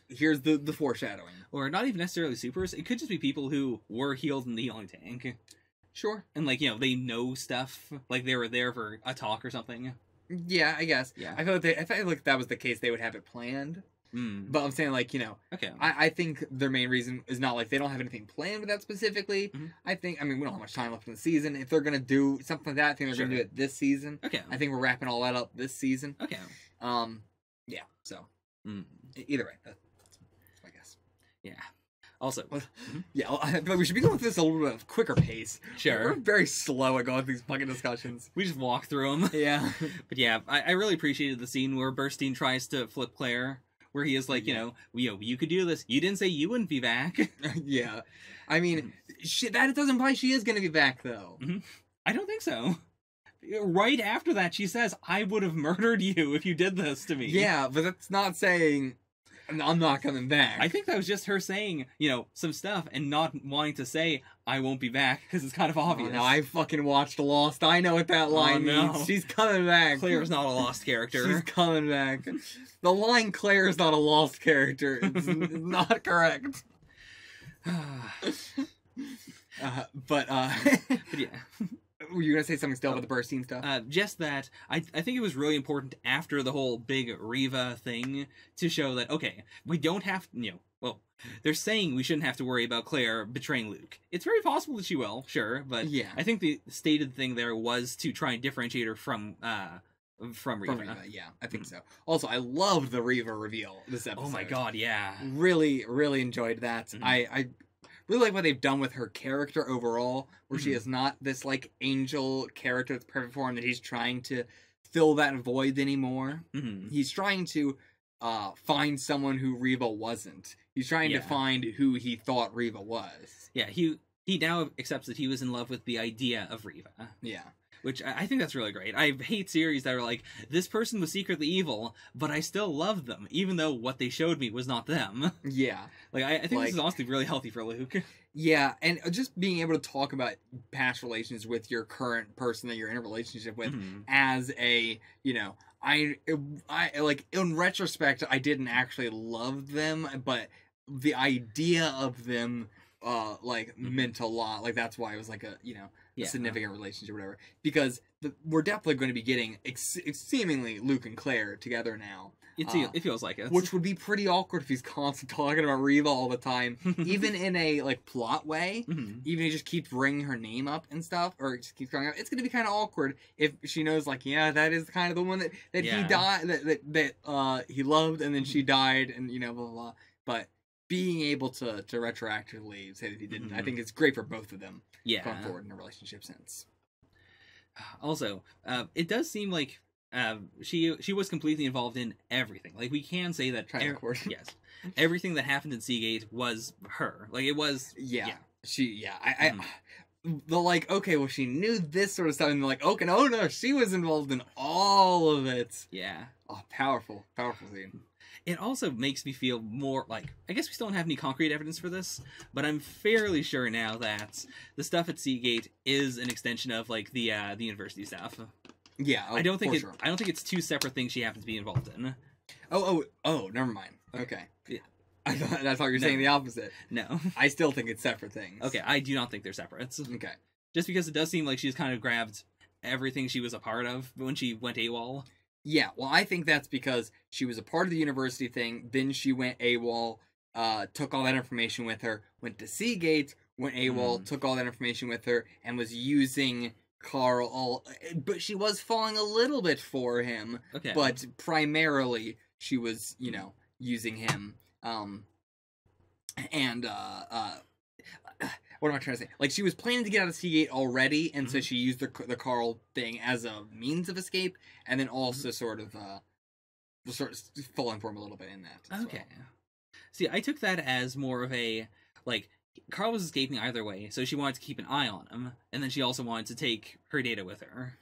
here's the foreshadowing. Or not even necessarily supers, it could just be people who were healed in the healing tank. Sure. And, like, they know stuff. Like, they were there for a talk or something. Yeah, I guess. Yeah. I feel like that was the case, they would have it planned. But I'm saying, like, okay. I think their main reason is not, like, they don't have anything planned with that specifically. I mean, we don't have much time left in the season. If they're going to do something like that, I think they're going to do it this season. Okay. I think we're wrapping all that up this season. Okay. Yeah, so. Either way, that's my guess. Yeah. Also, yeah, I feel like we should be going through this a little bit of quicker pace. Sure. We're very slow at going through these fucking discussions. We just walk through them. Yeah. But yeah, I really appreciated the scene where Burstein tries to flip Claire, where he is like, you could do this. You didn't say you wouldn't be back. Yeah. I mean, that doesn't imply she is going to be back, though. I don't think so. Right after that, she says, I would have murdered you if you did this to me. Yeah, but that's not saying... I'm not coming back. I think that was just her saying, some stuff and not wanting to say, I won't be back, because it's kind of obvious. No, I fucking watched Lost. I know what that line means. She's coming back. Claire's not a Lost character. She's coming back. The line Claire's not a Lost character is not correct. But yeah. Were you going to say something still about the Burstein stuff? Just that I think it was really important after the whole big Riva thing to show that, okay, we don't have, they're saying we shouldn't have to worry about Claire betraying Luke. It's very possible that she will, sure, but yeah. I think the stated thing there was to try and differentiate her from Riva. Yeah, I think so. Also, I loved the Riva reveal this episode. Oh my god, yeah. Really, really enjoyed that. I really like what they've done with her character overall, where she is not this, like, angel character that's perfect for him, that he's trying to fill that void anymore. He's trying to find someone who Riva wasn't. He's trying to find who he thought Riva was. Yeah, he now accepts that he was in love with the idea of Riva. Yeah. Which I think that's really great. I hate series that are like, this person was secretly evil, but I still loved them, even though what they showed me was not them. Yeah. Like, I think this is honestly really healthy for Luke. Yeah, and just being able to talk about past relations with your current person that you're in a relationship with as a, I like, in retrospect, I didn't actually love them, but the idea of them, meant a lot. Like, that's why it was like a, significant relationship or whatever. Because we're definitely going to be getting seemingly Luke and Claire together now. It feels like it. Which would be pretty awkward if he's constantly talking about Riva all the time. Even in a, like, plot way. Even if he just keeps bringing her name up and stuff. Or just keeps going up. It's going to be kind of awkward if she knows, like, yeah, that is kind of the one that he died, that he loved, and then she died, and, blah, blah, blah. But being able to retroactively say that he didn't, I think it's great for both of them. Going forward in a relationship sense. Also, it does seem like she was completely involved in everything. Like, we can say that yes, everything that happened in Seagate was her. Like, it was the like, okay, well, she knew this sort of stuff, and like, okay, no, she was involved in all of it. Yeah. Oh, powerful scene. It also makes me feel more like, I guess we still don't have any concrete evidence for this, but I'm fairly sure now that the stuff at Seagate is an extension of, like, the university stuff. Yeah, I don't think sure. I don't think it's two separate things she happens to be involved in. Oh, never mind. Okay. Yeah. I thought you were saying the opposite. No. I still think it's separate things. Okay, I do not think they're separate. Okay. Just because it does seem like she's kind of grabbed everything she was a part of when she went AWOL. Yeah, well, I think that's because she was a part of the university thing, then she went AWOL, took all that information with her, went to Seagate, went AWOL, took all that information with her, and was using Carl but she was falling a little bit for him. Okay. But primarily, she was, using him. What am I trying to say? Like, she was planning to get out of Seagate already, and so she used the Carl thing as a means of escape, and then also sort of falling for him a little bit in that. Okay. See, I took that as more of a, like, Carl was escaping either way, so she wanted to keep an eye on him, and then she also wanted to take her data with her.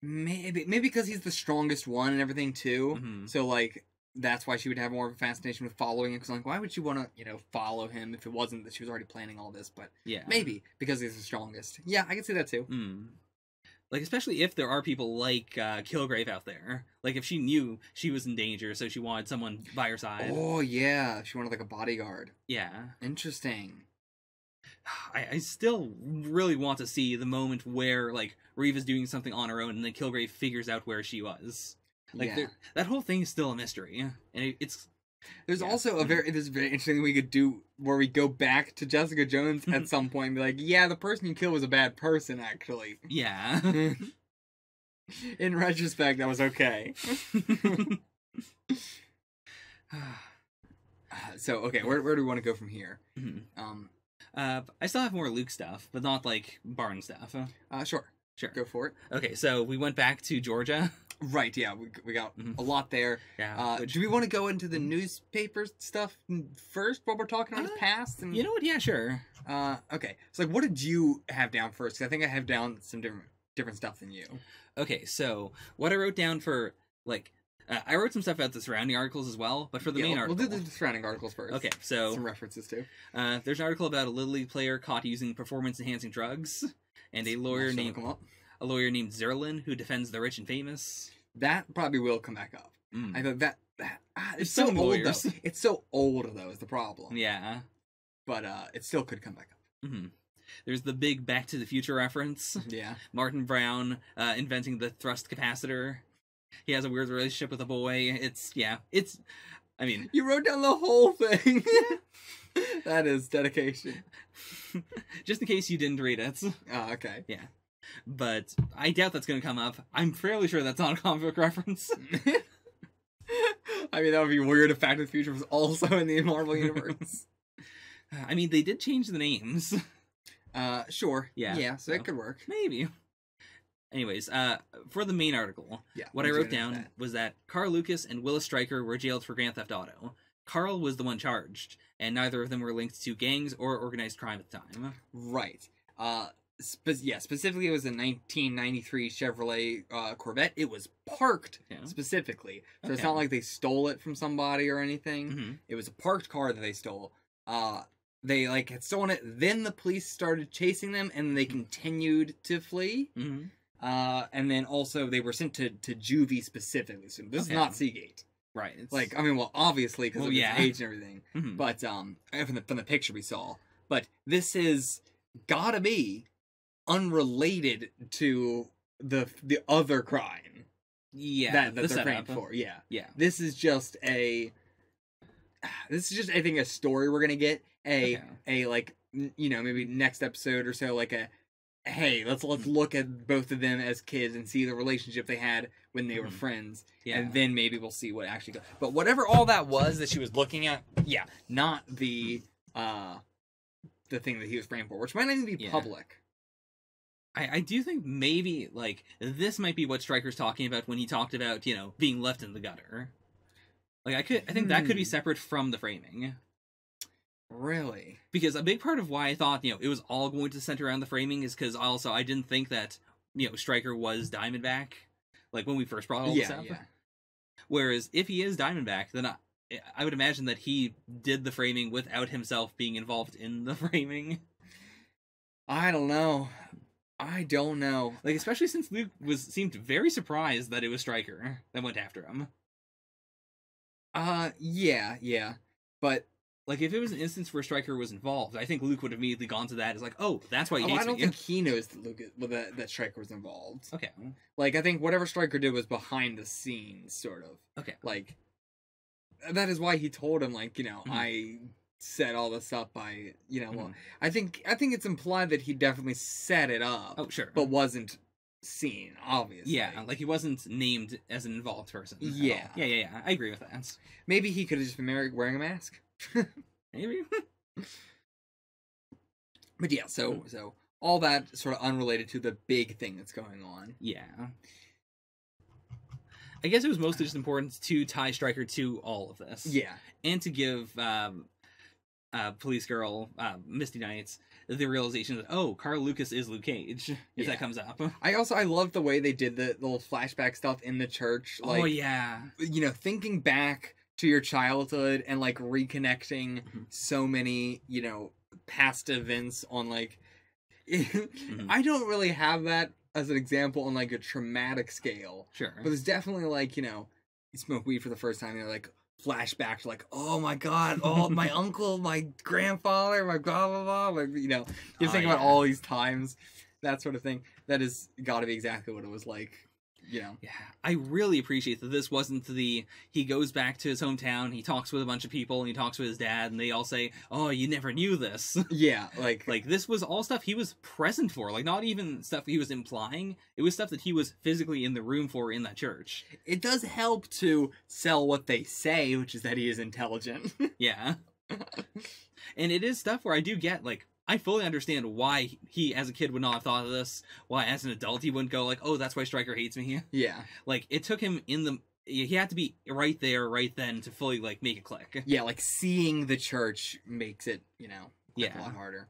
Maybe because he's the strongest one and everything, too. So, like, that's why she would have more of a fascination with following him, because, like, why would she want to, follow him if it wasn't that she was already planning all this? But yeah, maybe because he's the strongest. Yeah, I can see that, too. Like, especially if there are people like Kilgrave out there. Like, if she knew she was in danger, so she wanted someone by her side. Oh, yeah. She wanted, like, a bodyguard. Yeah. Interesting. I still really want to see the moment where, like, Reva's doing something on her own, and then Kilgrave figures out where she was. Like, that whole thing is still a mystery. And it's... There's also this very interesting thing we could do where we go back to Jessica Jones at some point and be like, yeah, the person you killed was a bad person, actually. Yeah. In retrospect, that was okay. So, okay, where do we want to go from here? I still have more Luke stuff, but not, like, Barn stuff. Sure. Go for it. Okay, so we went back to Georgia. Right, yeah, we got a lot there. Yeah. Do we want to go into the newspaper stuff first while we're talking about his past? You know what? Yeah, sure. Okay, so, like, what did you have down first? 'Cause I think I have down some different stuff than you. Okay, so what I wrote down for, like, I wrote some stuff about the surrounding articles as well, but for the main article... We'll do the surrounding articles first. Okay, so... Some references, too. There's an article about a Little League player caught using performance-enhancing drugs, and a lawyer named Zerlin, who defends the rich and famous. That probably will come back up. I thought that it's so old, lawyers. though. It's so old, though, is the problem. Yeah. But it still could come back up. There's the big Back to the Future reference. Yeah. Martin Brown inventing the thrust capacitor. He has a weird relationship with a boy. I mean... You wrote down the whole thing. That is dedication. Just in case you didn't read it. Oh, okay. Yeah. But I doubt that's going to come up. I'm fairly sure that's not a comic book reference. I mean, that would be weird if Back to the Future was also in the Marvel Universe. I mean, they did change the names. Sure. Yeah. So it could work. Maybe. Anyways, for the main article, what I wrote down was that Carl Lucas and Willis Stryker were jailed for Grand Theft Auto. Carl was the one charged, and neither of them were linked to gangs or organized crime at the time. Right. Specifically, it was a 1993 Chevrolet Corvette. It was parked specifically, so it's not like they stole it from somebody or anything. It was a parked car that they stole. They had stolen it. Then the police started chasing them, and they continued to flee. And then also they were sent to juvie specifically. So this is not Seagate. Right. Obviously because of his age and everything. But from the picture we saw. But this is gotta be unrelated to the other crime. Yeah, that they're framed for. Yeah. This is just I think a story we're gonna get. Maybe next episode or so, hey, let's look at both of them as kids and see the relationship they had when they were friends, and then maybe we'll see what actually goes. But whatever all that was that she was looking at, not the thing that he was framed for, which might not even be public. I do think maybe, this might be what Stryker's talking about when he talked about, being left in the gutter. I think that could be separate from the framing. Really? Because a big part of why I thought, it was all going to center around the framing is because also I didn't think that, Stryker was Diamondback, when we first brought all this up. Yeah. Whereas if he is Diamondback, then I would imagine that he did the framing without himself being involved in the framing. I don't know. I don't know. Like, especially since Luke seemed very surprised that it was Stryker that went after him. Yeah. But like, if it was an instance where Stryker was involved, I think Luke would have immediately gone to that as like, oh, that's why he hates me. I don't think he knows that Stryker was involved. Okay. Like, I think whatever Stryker did was behind the scenes, sort of. Okay. Like, that is why he told him, like, I set all this up by, well, I think it's implied that he definitely set it up. Oh, sure. But wasn't seen, obviously. Yeah, like he wasn't named as an involved person. Yeah. Yeah. I agree with that. Maybe he could have just been wearing a mask. Maybe. But yeah, so all that sort of unrelated to the big thing that's going on. Yeah. I guess it was mostly just important to tie Stryker to all of this. Yeah. And to give Police Girl, Misty Knights, the realization that, oh, Carl Lucas is Luke Cage, if that comes up. I love the way they did the little flashback stuff in the church. Like, oh, yeah. Thinking back to your childhood and, like, reconnecting so many, past events on, like... I don't really have that as an example on, like, a traumatic scale. Sure. But it's definitely, like, you smoke weed for the first time and you're like... flashback to like, oh my god, oh my uncle, my grandfather, my blah blah blah, like, you think about all these times, that sort of thing. That has got to be exactly what it was like, Yeah, I really appreciate that this wasn't he goes back to his hometown, he talks with a bunch of people, and he talks with his dad, and they all say, oh, you never knew this. Yeah, like this was all stuff he was present for, like, not even stuff he was implying, it was stuff that he was physically in the room for in that church. It does help to sell what they say, which is that he is intelligent. Yeah. And it is stuff where I do get, like, I fully understand why he, as a kid, would not have thought of this. Why, as an adult, he wouldn't go like, oh, that's why Stryker hates me. Yeah. Like, it took him he had to be right there, right then, to fully, like, make it click. Yeah, like, seeing the church makes it, a lot harder.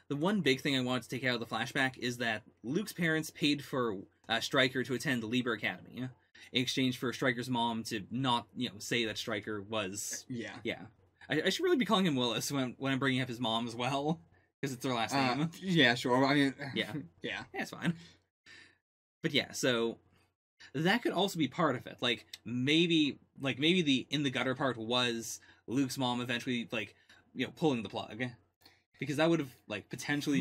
The one big thing I wanted to take out of the flashback is that Luke's parents paid for Stryker to attend the Lieber Academy in exchange for Stryker's mom to not, say that Stryker was... Yeah. Yeah. I should really be calling him Willis when I'm bringing up his mom as well, because it's their last name. Yeah, sure. I mean, yeah, yeah, it's fine. But yeah, so that could also be part of it. Like maybe the in the gutter part was Luke's mom eventually pulling the plug, because that would have potentially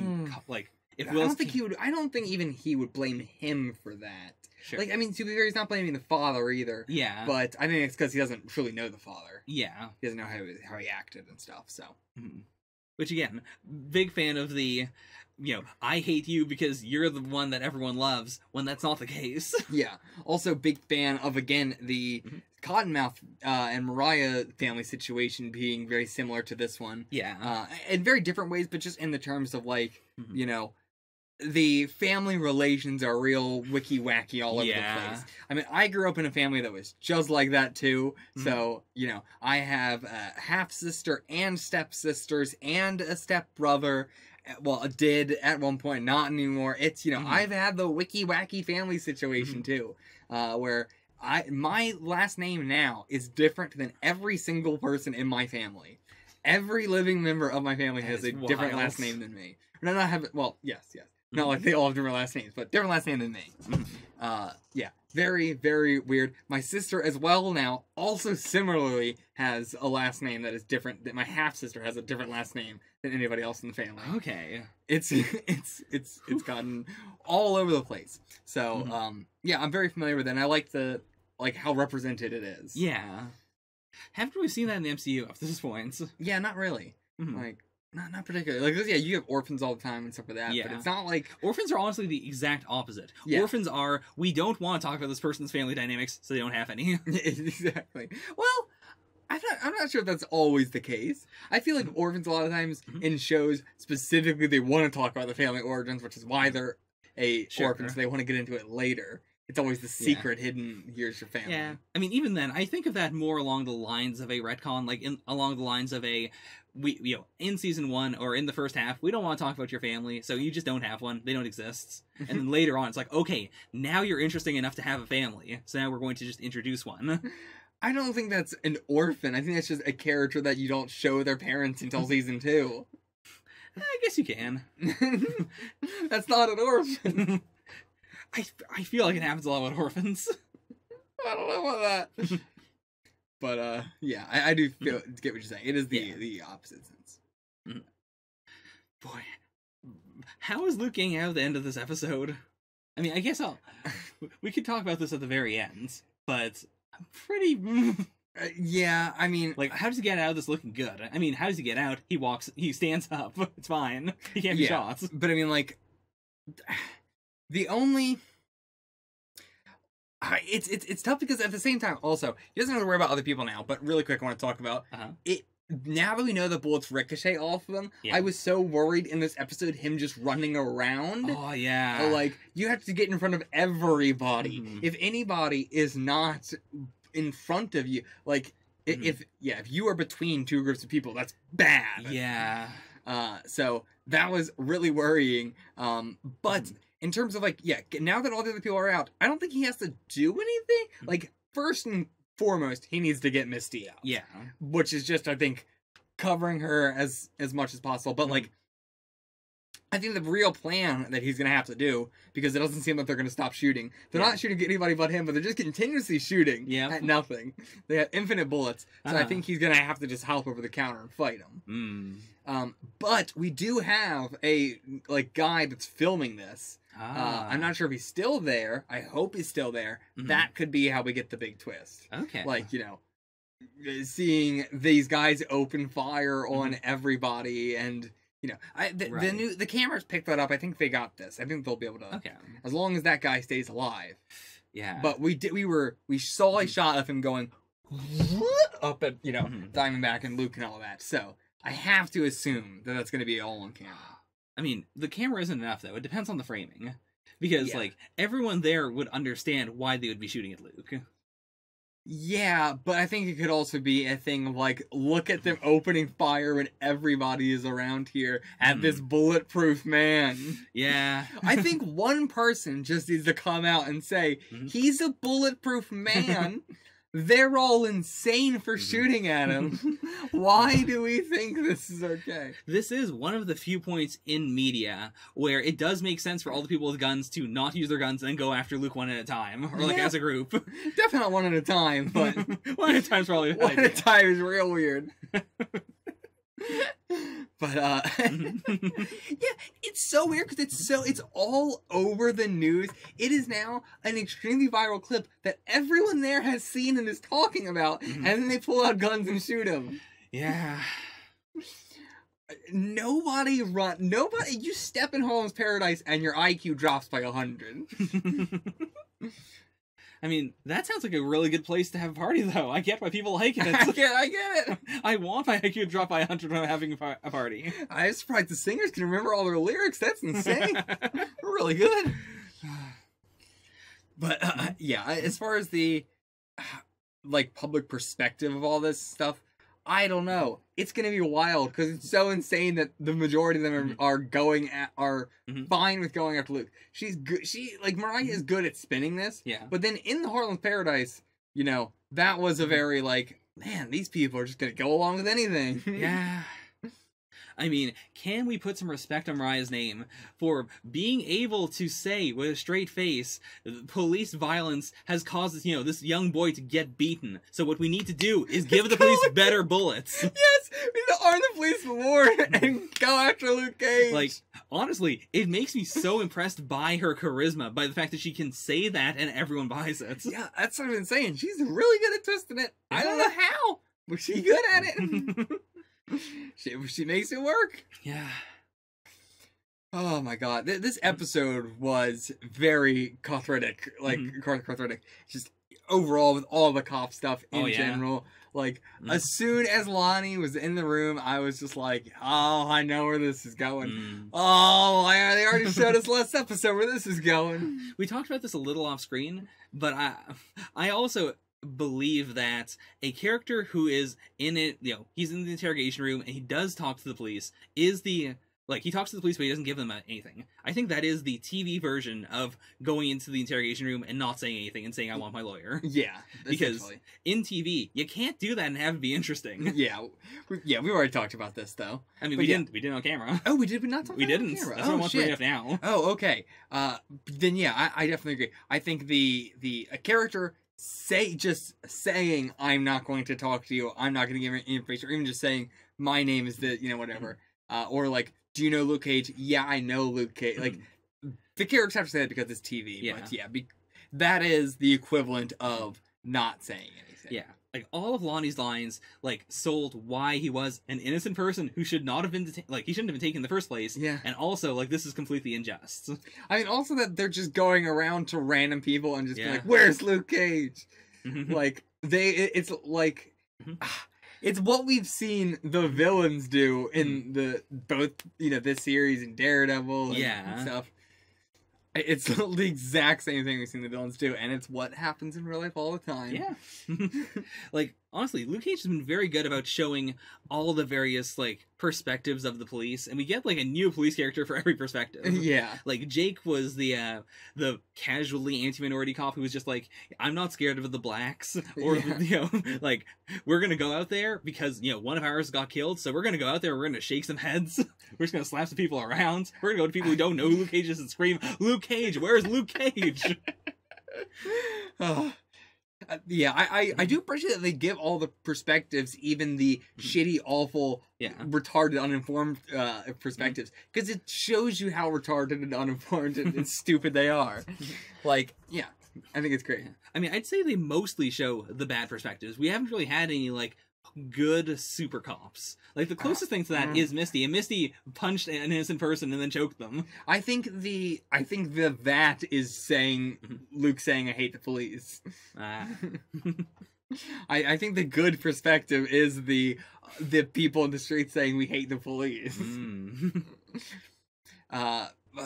if Willis. I don't think even he would blame him for that. Sure. Like, I mean, to be fair, he's not blaming the father either. Yeah. But I think it's because he doesn't truly know the father. Yeah. He doesn't know how he acted and stuff, so. Mm-hmm. Which, again, big fan of the, I hate you because you're the one that everyone loves, when that's not the case. Yeah. Also, big fan of, again, the Cottonmouth and Mariah family situation being very similar to this one. Yeah. In very different ways, but just in the terms of, the family relations are real wicky-wacky all over the place. I mean, I grew up in a family that was just like that, too. Mm-hmm. So, I have a half-sister and stepsisters and a stepbrother. Well, did at one point, not anymore. It's, I've had the wicky-wacky family situation, too. Where my last name now is different than every single person in my family. Every living member of my family has a different last name than me. No, not have it. Well, yes. Not like they all have different last names, but different last name than me. Yeah, very, very weird. My sister as well now also similarly has a last name that is different. That my half sister has a different last name than anybody else in the family. Okay, it's gotten all over the place. So yeah, I'm very familiar with it. And I like how represented it is. Yeah, haven't really seen that in the MCU up to this point. Yeah, not really. Not particularly. Like, yeah, you have orphans all the time and stuff like that, but it's not like... Orphans are honestly the exact opposite. Yeah. Orphans are, we don't want to talk about this person's family dynamics, so they don't have any. Exactly. Well, I'm not sure if that's always the case. I feel like orphans a lot of times in shows, specifically, they want to talk about the family origins, which is why they're orphans, so they want to get into it later. It's always the secret hidden, here's your family. Yeah. I mean, even then, I think of that more along the lines of a retcon, along the lines of in season 1 or in the first half, we don't want to talk about your family, so you just don't have one. They don't exist. And then later on, it's like, okay, now you're interesting enough to have a family, so now we're going to just introduce one. I don't think that's an orphan. I think that's just a character that you don't show their parents until season 2. I guess you can. That's not an orphan. I feel like it happens a lot with orphans. I don't know about that. But, yeah, I do get what you're saying. It is the opposite sense. Boy, how is Luke getting out at the end of this episode? I mean, I guess we could talk about this at the very end, but I'm pretty... yeah, I mean... Like, how does he get out of this looking good? I mean, how does he get out? He stands up. It's fine. He can't be shot. But I mean, like, the only... It's tough because at the same time, also, he doesn't have to worry about other people now, but really quick, I want to talk about it. Now that we know the bullets ricochet off of them, I was so worried in this episode him just running around. Oh, yeah. Like, you have to get in front of everybody. If anybody is not in front of you, like, if you are between two groups of people, that's bad. Yeah. So that was really worrying. But in terms of, like, now that all the other people are out, I don't think he has to do anything. Like, first and foremost, he needs to get Misty out. Yeah. Which is just, I think, covering her as much as possible. But, like, I think the real plan that he's going to have to do, because it doesn't seem like they're going to stop shooting. They're not shooting at anybody but him, but they're just continuously shooting at nothing. They have infinite bullets. So I think he's going to have to just hop over the counter and fight him. But we do have a, like, guy that's filming this. I'm not sure if he's still there. I hope he's still there. That could be how we get the big twist. Okay. Like, you know, seeing these guys open fire on everybody, and you know, the cameras picked that up. I think they got this. I think they'll be able to. Okay. As long as that guy stays alive. Yeah. But we saw a shot of him going up at, you know, Diamondback and Luke and all that. So I have to assume that that's going to be all on camera. I mean, the camera isn't enough, though. It depends on the framing. Because, like, everyone there would understand why they would be shooting at Luke. Yeah, but I think it could also be a thing of, like, look at them opening fire when everybody is around here at this bulletproof man. Yeah. I think one person just needs to come out and say, he's a bulletproof man. They're all insane for shooting at him. Why do we think this is okay? This is one of the few points in media where it does make sense for all the people with guns to not use their guns and go after Luke one at a time. Or, like, as a group. Definitely not one at a time, but... one at a time is probably one at a time is real weird. But, yeah, it's so weird because it's all over the news. It is now an extremely viral clip that everyone there has seen and is talking about, and then they pull out guns and shoot him. Yeah. Nobody, you step in Harlem's Paradise and your IQ drops by 100. I mean, that sounds like a really good place to have a party, though. I get why people like it. I get it. I want my IQ to drop by 100 when I'm having a party. I'm surprised the singers can remember all their lyrics. That's insane. Really good. But, yeah, as far as the, like, public perspective of all this stuff, I don't know. It's going to be wild because it's so insane that the majority of them are fine with going after Luke. She's good. Mariah is good at spinning this. Yeah. But then in the Harlem's Paradise, you know, that was a very, like, man, these people are just going to go along with anything. Yeah. I mean, can we put some respect on Mariah's name for being able to say with a straight face, police violence has caused, you know, this young boy to get beaten. So what we need to do is give the police better bullets. Yes, we need to arm the police more and go after Luke Cage. Like, honestly, it makes me so impressed by her charisma, by the fact that she can say that and everyone buys it. Yeah, that's what I've been saying. She's really good at twisting it. I don't know how, but she's good at it. She makes it work. Yeah. Oh my god. This episode was very cathartic. Like, cathartic. Just overall with all the cop stuff in general. Like, as soon as Lonnie was in the room, I was just like, oh, I know where this is going. Oh, they already showed us last episode where this is going. We talked about this a little off screen, but I also believe that a character who is in it, you know, he's in the interrogation room and he does talk to the police, is the Like, he talks to the police, but he doesn't give them anything. I think that is the TV version of going into the interrogation room and not saying anything and saying, I want my lawyer. Yeah. Because in TV, you can't do that and have it be interesting. Yeah. We already talked about this, though. I mean, we didn't on camera. Oh, we did not talk we about it didn't. on camera? That's what I want to bring up shit. now. Oh, okay. Then yeah, I definitely agree. I think a character saying, I'm not going to talk to you, I'm not going to give any information, or even just saying, my name is the, whatever. Or like, do you know Luke Cage? Yeah, I know Luke Cage. Like, the characters have to say that because it's TV. Yeah. But yeah, that is the equivalent of not saying anything. Yeah. Like, all of Lonnie's lines, like, sold why he was an innocent person who should not have been he shouldn't have been taken in the first place. Yeah. And also, like, this is completely unjust. I mean, also that they're just going around to random people and just be like, where's Luke Cage? Like, it's like... It's what we've seen the villains do in both this series and Daredevil and stuff. It's the exact same thing we've seen the villains do, and it's what happens in real life all the time. Yeah. Like, honestly, Luke Cage has been very good about showing all the various, like, perspectives of the police, and we get, like, a new police character for every perspective. Yeah. Like, Jake was the casually anti-minority cop who was just like, I'm not scared of the blacks, or, like, we're gonna go out there because, one of ours got killed, so we're gonna go out there, we're gonna shake some heads, we're just gonna slap some people around, we're gonna go to people who don't know who Luke Cage is and scream, Luke Cage, where's Luke Cage? Yeah, I do appreciate that they give all the perspectives, even the shitty, awful, retarded, uninformed perspectives, because it shows you how retarded and uninformed and stupid they are. Like, yeah, I think it's great. I mean, I'd say they mostly show the bad perspectives. We haven't really had any, like, good super cops. Like, the closest thing to that is Misty, and Misty punched an innocent person and then choked them. I think that is saying Luke saying I hate the police. I think the good perspective is the people in the streets saying we hate the police.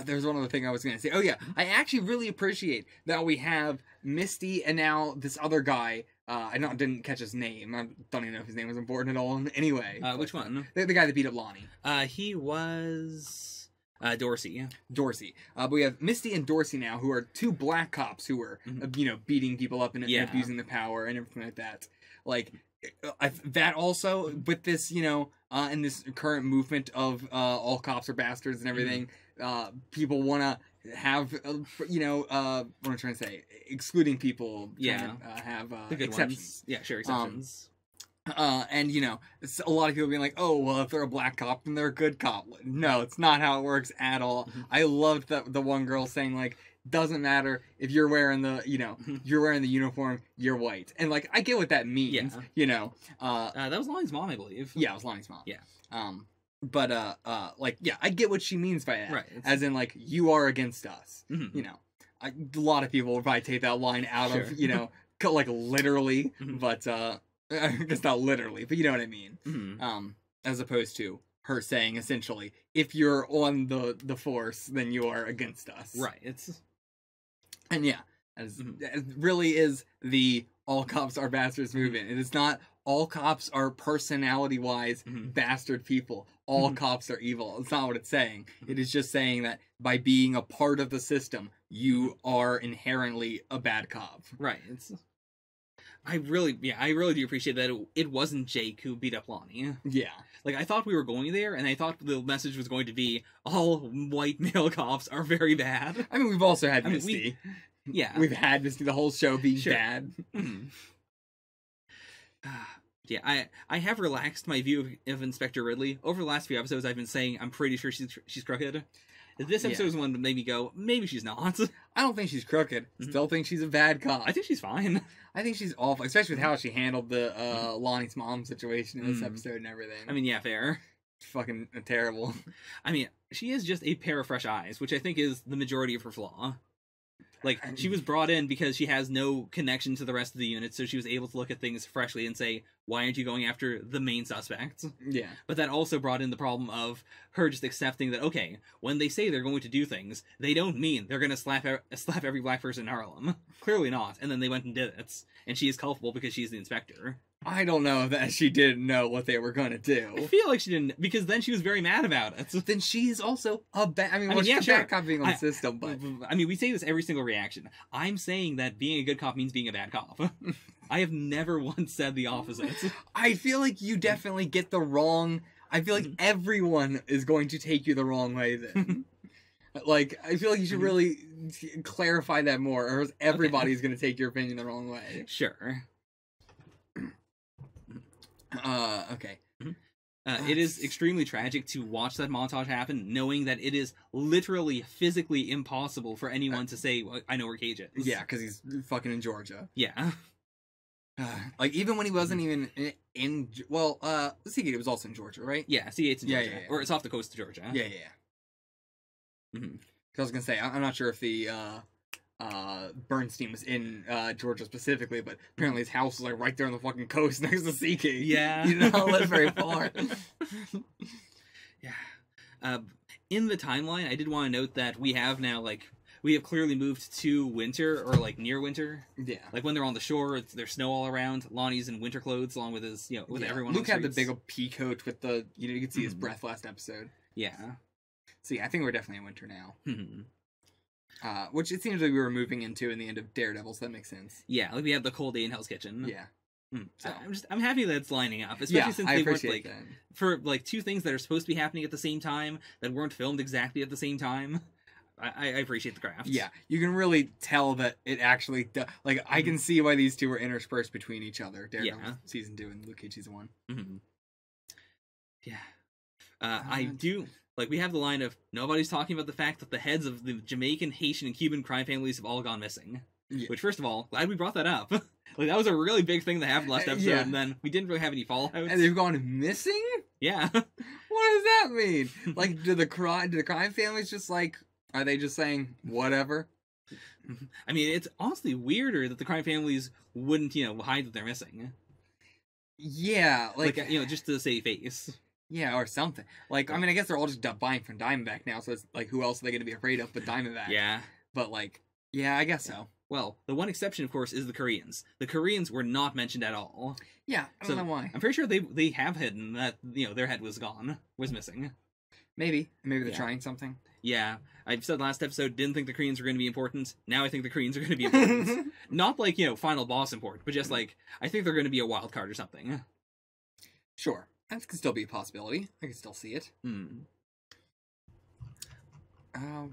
There's one other thing I was going to say. Oh yeah, I actually really appreciate that we have Misty and now this other guy. I didn't catch his name. I don't even know if his name was important at all. Anyway, which one? The guy that beat up Lonnie. He was Dorsey. Dorsey. But we have Misty and Dorsey now, who are two black cops who were, beating people up and abusing the power and everything like that. Like, that also, with this, in this current movement of all cops are bastards and everything, people want to have, what I'm trying to say, excluding people have the good exceptions. Ones. Yeah, sure, exceptions. And a lot of people being like, oh, well, if they're a black cop, then they're a good cop. No, it's not how it works at all. I loved the one girl saying, like, doesn't matter if you're wearing the, you're wearing the uniform, you're white. And, like, I get what that means, that was Lonnie's mom, I believe. Yeah, it was Lonnie's mom. Yeah. But, I get what she means by that. Right. As in, like, you are against us. A lot of people would probably take that line out of, like, literally, but, I guess not literally, but you know what I mean. As opposed to her saying, essentially, if you're on the force, then you are against us. Right. And yeah, it really is the all cops are bastards movement. It is not all cops are personality-wise bastard people. All cops are evil. It's not what it's saying. It is just saying that by being a part of the system, you are inherently a bad cop. Right. I really do appreciate that it wasn't Jake who beat up Lonnie. Yeah. Like, I thought we were going there, and I thought the message was going to be, all white male cops are very bad. I mean, we've also had Misty. We've had Misty the whole show being bad. Yeah, I have relaxed my view of Inspector Ridley. Over the last few episodes, I've been saying I'm pretty sure she's crooked. This episode is one that made me go, maybe she's not. I don't think she's crooked. Still think she's a bad cop. I think she's fine. I think she's awful, especially with how she handled the Lonnie's mom situation in this episode and everything. I mean, yeah, fair. Fucking terrible. I mean, she is just a pair of fresh eyes, which I think is the majority of her flaw. Like, she was brought in because she has no connection to the rest of the unit, so she was able to look at things freshly and say, why aren't you going after the main suspects? Yeah. But that also brought in the problem of her just accepting that, okay, when they say they're going to do things, they don't mean they're going to slap every black person in Harlem. Clearly not. And then they went and did it. And she is culpable because she's the inspector. I don't know that she didn't know what they were gonna do. I feel like she didn't, because then she was very mad about it. Then she is also a bad. I mean, yeah, she's sure. a bad cop being on the system, but I mean, we say this every single reaction. I'm saying that being a good cop means being a bad cop. I have never once said the opposite. I feel like you definitely get the wrong. I feel like everyone is going to take you the wrong way then. Like, I feel like you should really clarify that more, or else everybody's going to take your opinion the wrong way. Sure. Okay. It is extremely tragic to watch that montage happen, knowing that it is literally physically impossible for anyone to say, well, I know where Cage is. Yeah, because he's fucking in Georgia. Yeah. Like, even when he wasn't even in well, Seagate was also in Georgia, right? Yeah, Seagate's in Georgia. Yeah. Or it's off the coast of Georgia. Yeah. Mm-hmm. I was gonna say, I'm not sure if the Bernstein was in Georgia specifically, but apparently his house was like right there on the fucking coast next to Seagate. Yeah. You don't live very far. Yeah. In the timeline, I did want to note that we have now, like, we have clearly moved to winter, or like near winter. Yeah. Like when they're on the shore, there's snow all around. Lonnie's in winter clothes along with his, with everyone. Luke on had the streets. big old pea coat with the, you could see his breath last episode. Yeah. So yeah, I think we're definitely in winter now. Mm-hmm. Which it seems like we were moving into in the end of Daredevil, so that makes sense. Yeah, like we have the cold day in Hell's Kitchen. Yeah. So I'm happy that it's lining up, especially since they weren't like that. for like two things that are supposed to be happening at the same time that weren't filmed exactly at the same time. I appreciate the craft. Yeah, you can really tell that it actually like I can see why these two were interspersed between each other. Daredevil season 2 and Luke Cage season 1. Mm-hmm. Yeah, I do. Like, we have the line of, nobody's talking about the fact that the heads of the Jamaican, Haitian, and Cuban crime families have all gone missing. Yeah. Which, first of all, glad we brought that up. Like, that was a really big thing that happened last episode, and then we didn't really have any fallouts. And they've gone missing? Yeah. What does that mean? Like, do the crime families just, like, are they just saying, whatever? I mean, it's honestly weirder that the crime families wouldn't, hide that they're missing. Yeah, like just to save face. Yeah, or something. Like, I mean, I guess they're all just buying from Diamondback now, so it's like, who else are they going to be afraid of but Diamondback? Yeah. But, like, yeah, I guess so. Well, the one exception, of course, is the Koreans. The Koreans were not mentioned at all. Yeah, I don't know why. I'm pretty sure they have hidden that, their head was missing. Maybe they're trying something. Yeah, I said last episode, didn't think the Koreans were going to be important. Now I think the Koreans are going to be important. Not like, final boss important, but just like, I think they're going to be a wild card or something. Sure. That could still be a possibility. I can still see it.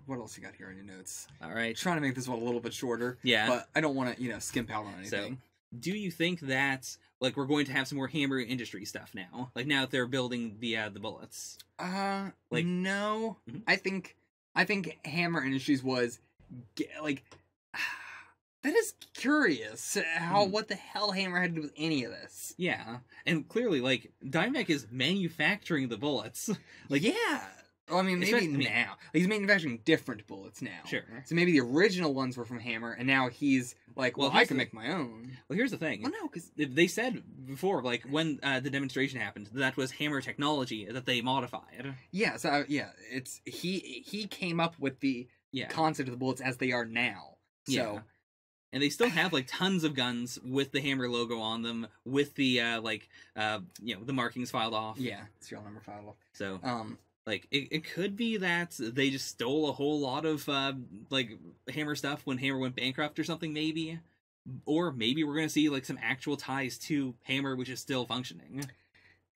What else you got here in your notes? All right. Trying to make this one a little bit shorter. Yeah. But I don't want to, skimp out on anything. So, do you think that, like, we're going to have some more Hammer Industry stuff now? Like, now that they're building the bullets? Like, no. I think Hammer Industries was, like... That is curious, what the hell Hammer had to do with any of this. Yeah, and clearly, like, Diamondback is manufacturing the bullets. Like, yeah! Well, I mean, maybe now. He's manufacturing different bullets now. Sure. So maybe the original ones were from Hammer, and now he's like, well I can make my own. Well, here's the thing. Well, no, because... They said before, like, when the demonstration happened, that was Hammer technology that they modified. Yeah, so, it's... He came up with the concept of the bullets as they are now. So... Yeah. And they still have, like, tons of guns with the Hammer logo on them, with the, the markings filed off. Yeah, serial number filed off. So, like, it could be that they just stole a whole lot of, Hammer stuff when Hammer went bankrupt or something, maybe. Or maybe we're going to see, like, some actual ties to Hammer, which is still functioning.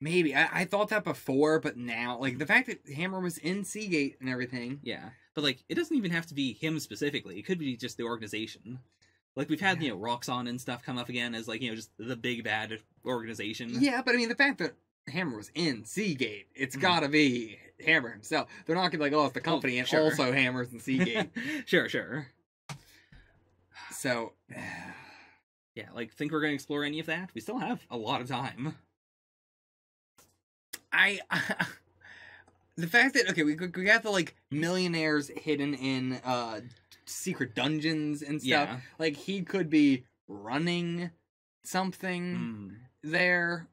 Maybe. I thought that before, but now, like, the fact that Hammer was in Seagate and everything. Yeah. But, like, it doesn't even have to be him specifically. It could be just the organization. Like, we've had, Roxxon and stuff come up again as, like, just the big bad organization. Yeah, but I mean, the fact that Hammer was in Seagate, it's gotta be Hammer himself. They're not gonna be like, oh, it's the company and also Hammer's in Seagate. Sure. So... yeah, like, think we're gonna explore any of that? We still have a lot of time. The fact that, okay, we got the, like, millionaires hidden in, secret dungeons and stuff. Yeah. Like, he could be running something there.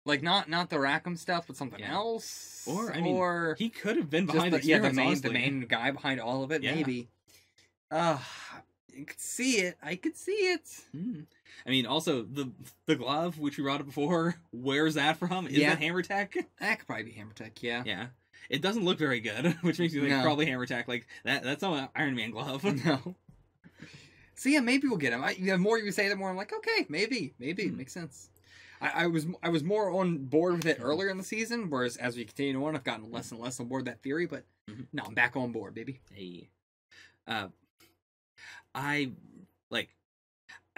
Like, not the Rackham stuff, but something else. Or, I mean, he could have been behind the main guy behind all of it, maybe. You could see it. I could see it. I mean, also, the glove, which we brought up before, where's that from? Is that Hammer Tech? That could probably be Hammer Tech, yeah. Yeah. It doesn't look very good, which makes me think probably Hammer Tech. Like, that's not an Iron Man glove. No. So yeah, maybe we'll get him. The more you say, the more I'm like, okay, maybe. Makes sense. I was more on board with it earlier in the season, whereas as we continue on, I've gotten less and less on board with that theory, but no, I'm back on board, baby. Hey. I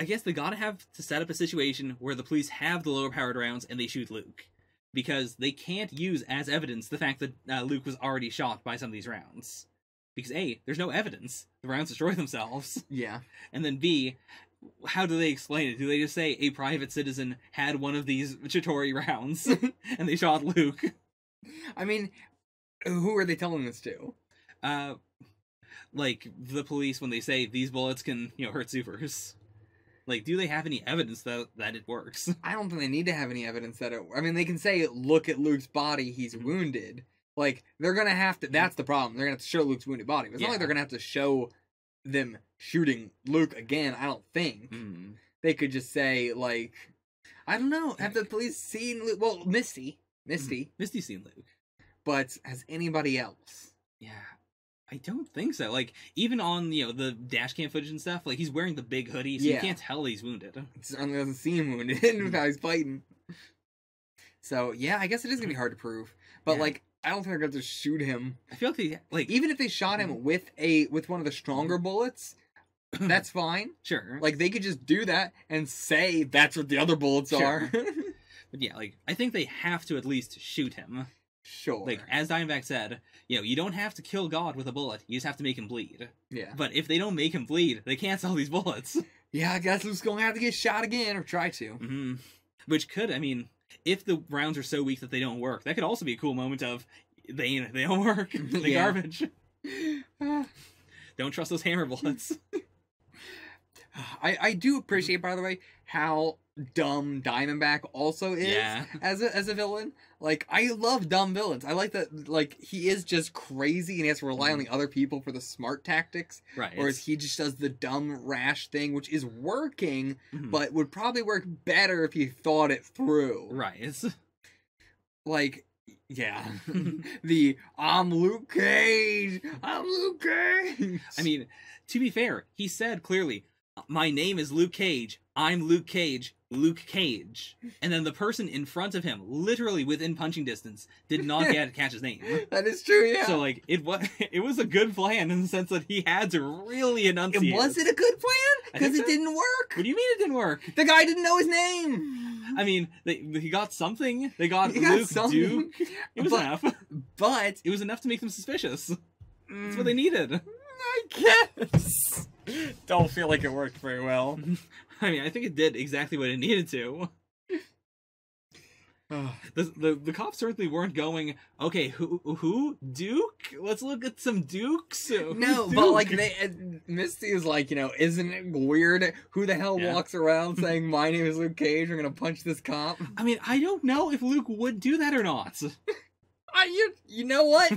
guess they gotta have to set up a situation where the police have the lower powered rounds and they shoot Luke. Because they can't use as evidence the fact that Luke was already shot by some of these rounds. Because A, there's no evidence. The rounds destroy themselves. Yeah. And then B, how do they explain it? Do they just say a private citizen had one of these Chitauri rounds and they shot Luke? I mean, who are they telling this to? Like the police when they say these bullets can, hurt supers. Like, do they have any evidence that it works? I don't think they need to have any evidence that it... I mean, they can say, look at Luke's body, he's wounded. Like, they're gonna have to... That's the problem. They're gonna have to show Luke's wounded body. It's not like they're gonna have to show them shooting Luke again, I don't think. They could just say, like... I don't know. Have the police seen Luke? Well, Misty. Misty's seen Luke. But has anybody else? Yeah. I don't think so. Like, even on, the dash cam footage and stuff, like, he's wearing the big hoodie, so you can't tell he's wounded. It certainly doesn't seem wounded with how he's fighting. So, yeah, I guess it is going to be hard to prove. But, like, I don't think they're going to shoot him. I feel like even if they shot him with one of the stronger bullets, that's fine. Sure. Like, they could just do that and say that's what the other bullets are. But yeah, like, I think they have to at least shoot him. Sure. Like, as Diamondback said, you don't have to kill God with a bullet. You just have to make him bleed. Yeah. But if they don't make him bleed, they can't sell these bullets. Yeah, I guess Luke's going to have to get shot again, or try to. Which could, I mean, if the rounds are so weak that they don't work, that could also be a cool moment of, they don't work. They're garbage. Don't trust those hammer bullets. I do appreciate, by the way, how dumb Diamondback also is as a villain. Like, I love dumb villains. I like that, like, he is just crazy and he has to rely on the other people for the smart tactics. Right. Whereas he just does the dumb, rash thing, which is working, but would probably work better if he thought it through. Right. Like, yeah. I'm Luke Cage! I'm Luke Cage! I mean, to be fair, he said clearly, my name is Luke Cage. I'm Luke Cage. Luke Cage. And then the person in front of him, literally within punching distance, did not catch his name. That is true, yeah. So, like, it was a good plan in the sense that he had to really enunciate. Was it a good plan? Because it didn't work. What do you mean it didn't work? The guy didn't know his name. I mean, he got something. They got Luke Duke. It was enough. But it was enough to make them suspicious. That's what they needed. I guess. Don't feel like it worked very well. I mean, I think it did exactly what it needed to. The cops certainly weren't going, okay, who? Duke? Let's look at some Dukes. No, Duke? but like Misty is like, isn't it weird? Who the hell walks around saying my name is Luke Cage? We're gonna punch this cop. I mean, I don't know if Luke would do that or not. You know what?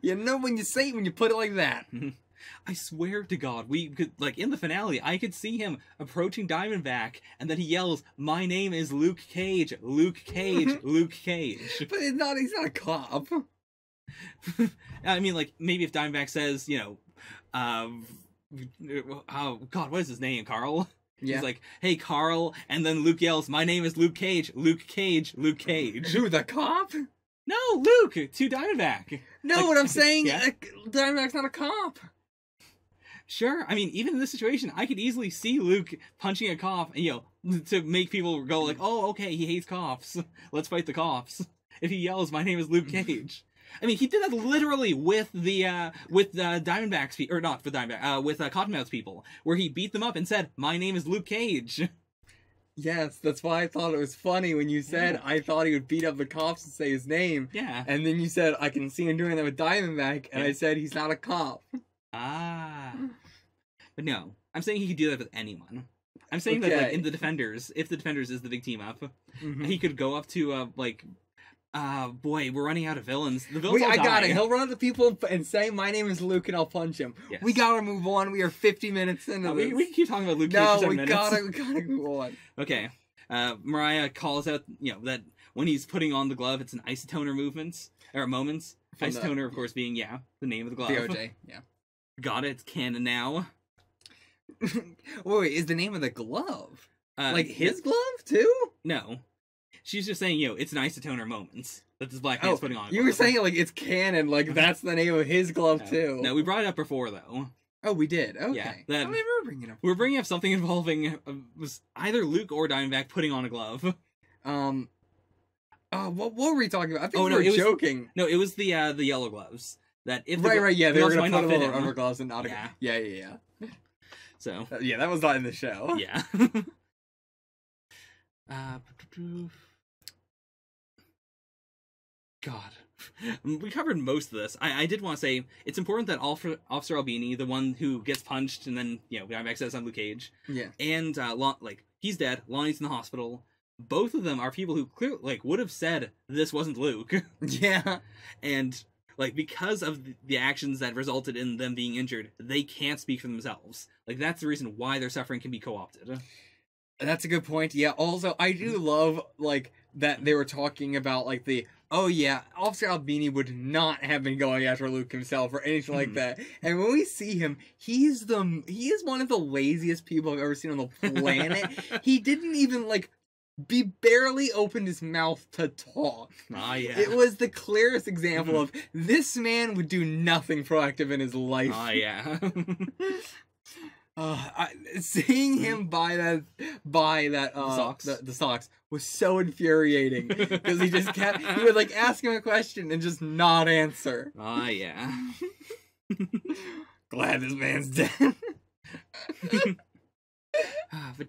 You know when you put it like that. I swear to God, we could, like, in the finale, I could see him approaching Diamondback, and then he yells, my name is Luke Cage, Luke Cage, Luke Cage. But he's not a cop. I mean, like, maybe if Diamondback says, oh, God, what is his name, Carl? Yeah. He's like, hey, Carl, and then Luke yells, my name is Luke Cage, Luke Cage, Luke Cage. Who, the cop? No, Luke, to Diamondback. No, like, what I'm saying, Diamondback's not a cop. Sure, I mean, even in this situation, I could easily see Luke punching a cop, to make people go like, oh, okay, he hates cops. Let's fight the cops. If he yells, my name is Luke Cage. I mean, he did that literally with the Diamondbacks, or not with Diamondback, with Cottonmouth's people, where he beat them up and said, my name is Luke Cage. Yes, that's why I thought it was funny when you said I thought he would beat up the cops and say his name. Yeah. And then you said, I can see him doing that with Diamondback, and I said he's not a cop. Ah. But no, I'm saying he could do that with anyone. I'm saying that, like, in the Defenders, if the Defenders is the big team up, he could go up to, Boy, we're running out of villains. The villains Wait, all I got die. it. He'll run up to people and say, "My name is Luke," and I'll punch him. Yes. We gotta move on. We are 50 minutes into this. We can keep talking about Luke Cage No, for 7 we minutes. gotta move on. Okay. Mariah calls out, that when he's putting on the glove, it's an isotoner moments. Isotoner, of course, being, the name of the glove. DOJ, yeah. Got it. It's canon now. Wait, is the name of the glove? Like his yeah. glove, too? No. She's just saying, it's an isotoner moments that this black man's putting on. You were saying it like it's canon, like that's the name of his glove, too. No, we brought it up before, though. Oh, we did? Okay. Yeah, I remember bringing it up. We're bringing up something involving was either Luke or Diamondback putting on a glove. What were we talking about? I think we were joking. No, it was the yellow gloves. That if right, yeah, they were going gonna to put fit it on him. rubber gloves and not yeah. So yeah, that was not in the show. Yeah. God, we covered most of this. I did want to say it's important that Officer Albini, the one who gets punched and then Diamondback says on Luke Cage, and he's dead. Lonnie's in the hospital. Both of them are people who clearly would have said this wasn't Luke. Yeah, and because of the actions that resulted in them being injured, they can't speak for themselves. That's the reason why their suffering can be co-opted. That's a good point. Yeah. Also, I do love that they were talking about Officer Albini would not have been going after Luke himself or anything like that. And when we see him, he is one of the laziest people I've ever seen on the planet. He didn't even be barely opened his mouth to talk. Ah, yeah. It was the clearest example of this man would do nothing proactive in his life. Ah, yeah. Seeing him buy that socks. The socks was so infuriating because he would ask him a question and just not answer. Ah, yeah. Glad this man's dead. But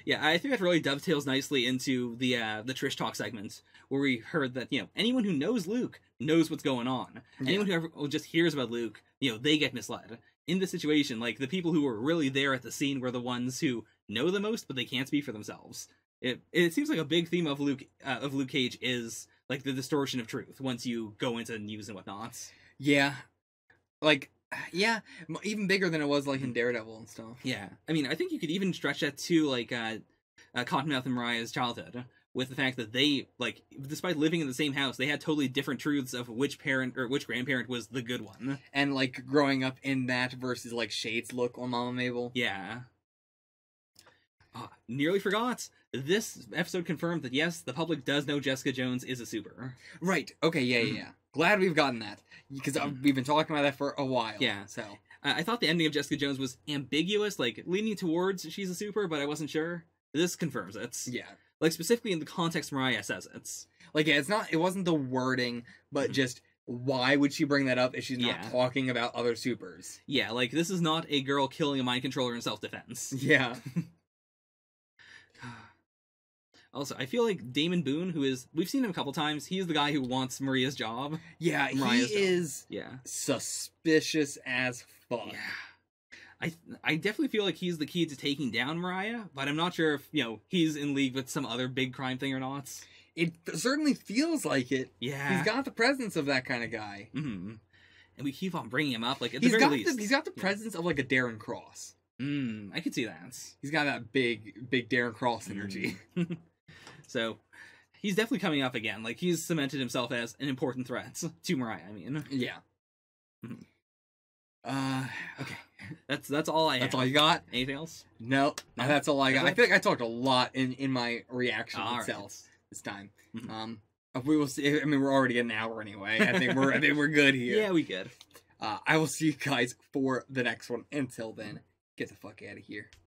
yeah, I think that really dovetails nicely into the Trish Talk segment where we heard that anyone who knows Luke knows what's going on. Anyone who ever just hears about Luke, they get misled. In this situation, the people who were really there at the scene were the ones who know the most, but they can't speak for themselves. It seems like a big theme of Luke Cage is the distortion of truth once you go into news and whatnot. Yeah, even bigger than it was in Daredevil and stuff. Yeah, I mean, I think you could even stretch that to Cottonmouth and Mariah's childhood, with the fact that they despite living in the same house, they had totally different truths of which parent or which grandparent was the good one, and growing up in that versus Shade's look on Mama Mabel. Yeah. Nearly forgot. This episode confirmed that yes, the public does know Jessica Jones is a super. Right. Okay. Yeah. Glad we've gotten that because we've been talking about that for a while. Yeah. So I thought the ending of Jessica Jones was ambiguous, leaning towards she's a super, but I wasn't sure. This confirms it. Yeah. Specifically in the context Mariah says it. It wasn't the wording, but just why would she bring that up if she's not talking about other supers? Yeah, this is not a girl killing a mind controller in self-defense. Yeah. Also, I feel like Damon Boone, we've seen him a couple times, he's the guy who wants Maria's job. Yeah, Mariah's he is job. Suspicious as fuck. Yeah. I definitely feel like he's the key to taking down Mariah, but I'm not sure if, he's in league with some other big crime thing or not. It certainly feels like it. Yeah. He's got the presence of that kind of guy. Mm-hmm. And we keep on bringing him up, at the very least. He's got the presence of a Darren Cross. I could see that. He's got that big Darren Cross energy. So, he's definitely coming up again. He's cemented himself as an important threat to Mariah, I mean. Yeah. Okay. That's all I have. That's all you got? Anything else? No, that's all I got. I feel like I talked a lot in my reaction itself this time. Mm-hmm. We will see. I mean, we're already at an hour anyway. I think we're good here. Yeah, we good. I will see you guys for the next one. Until then, get the fuck out of here.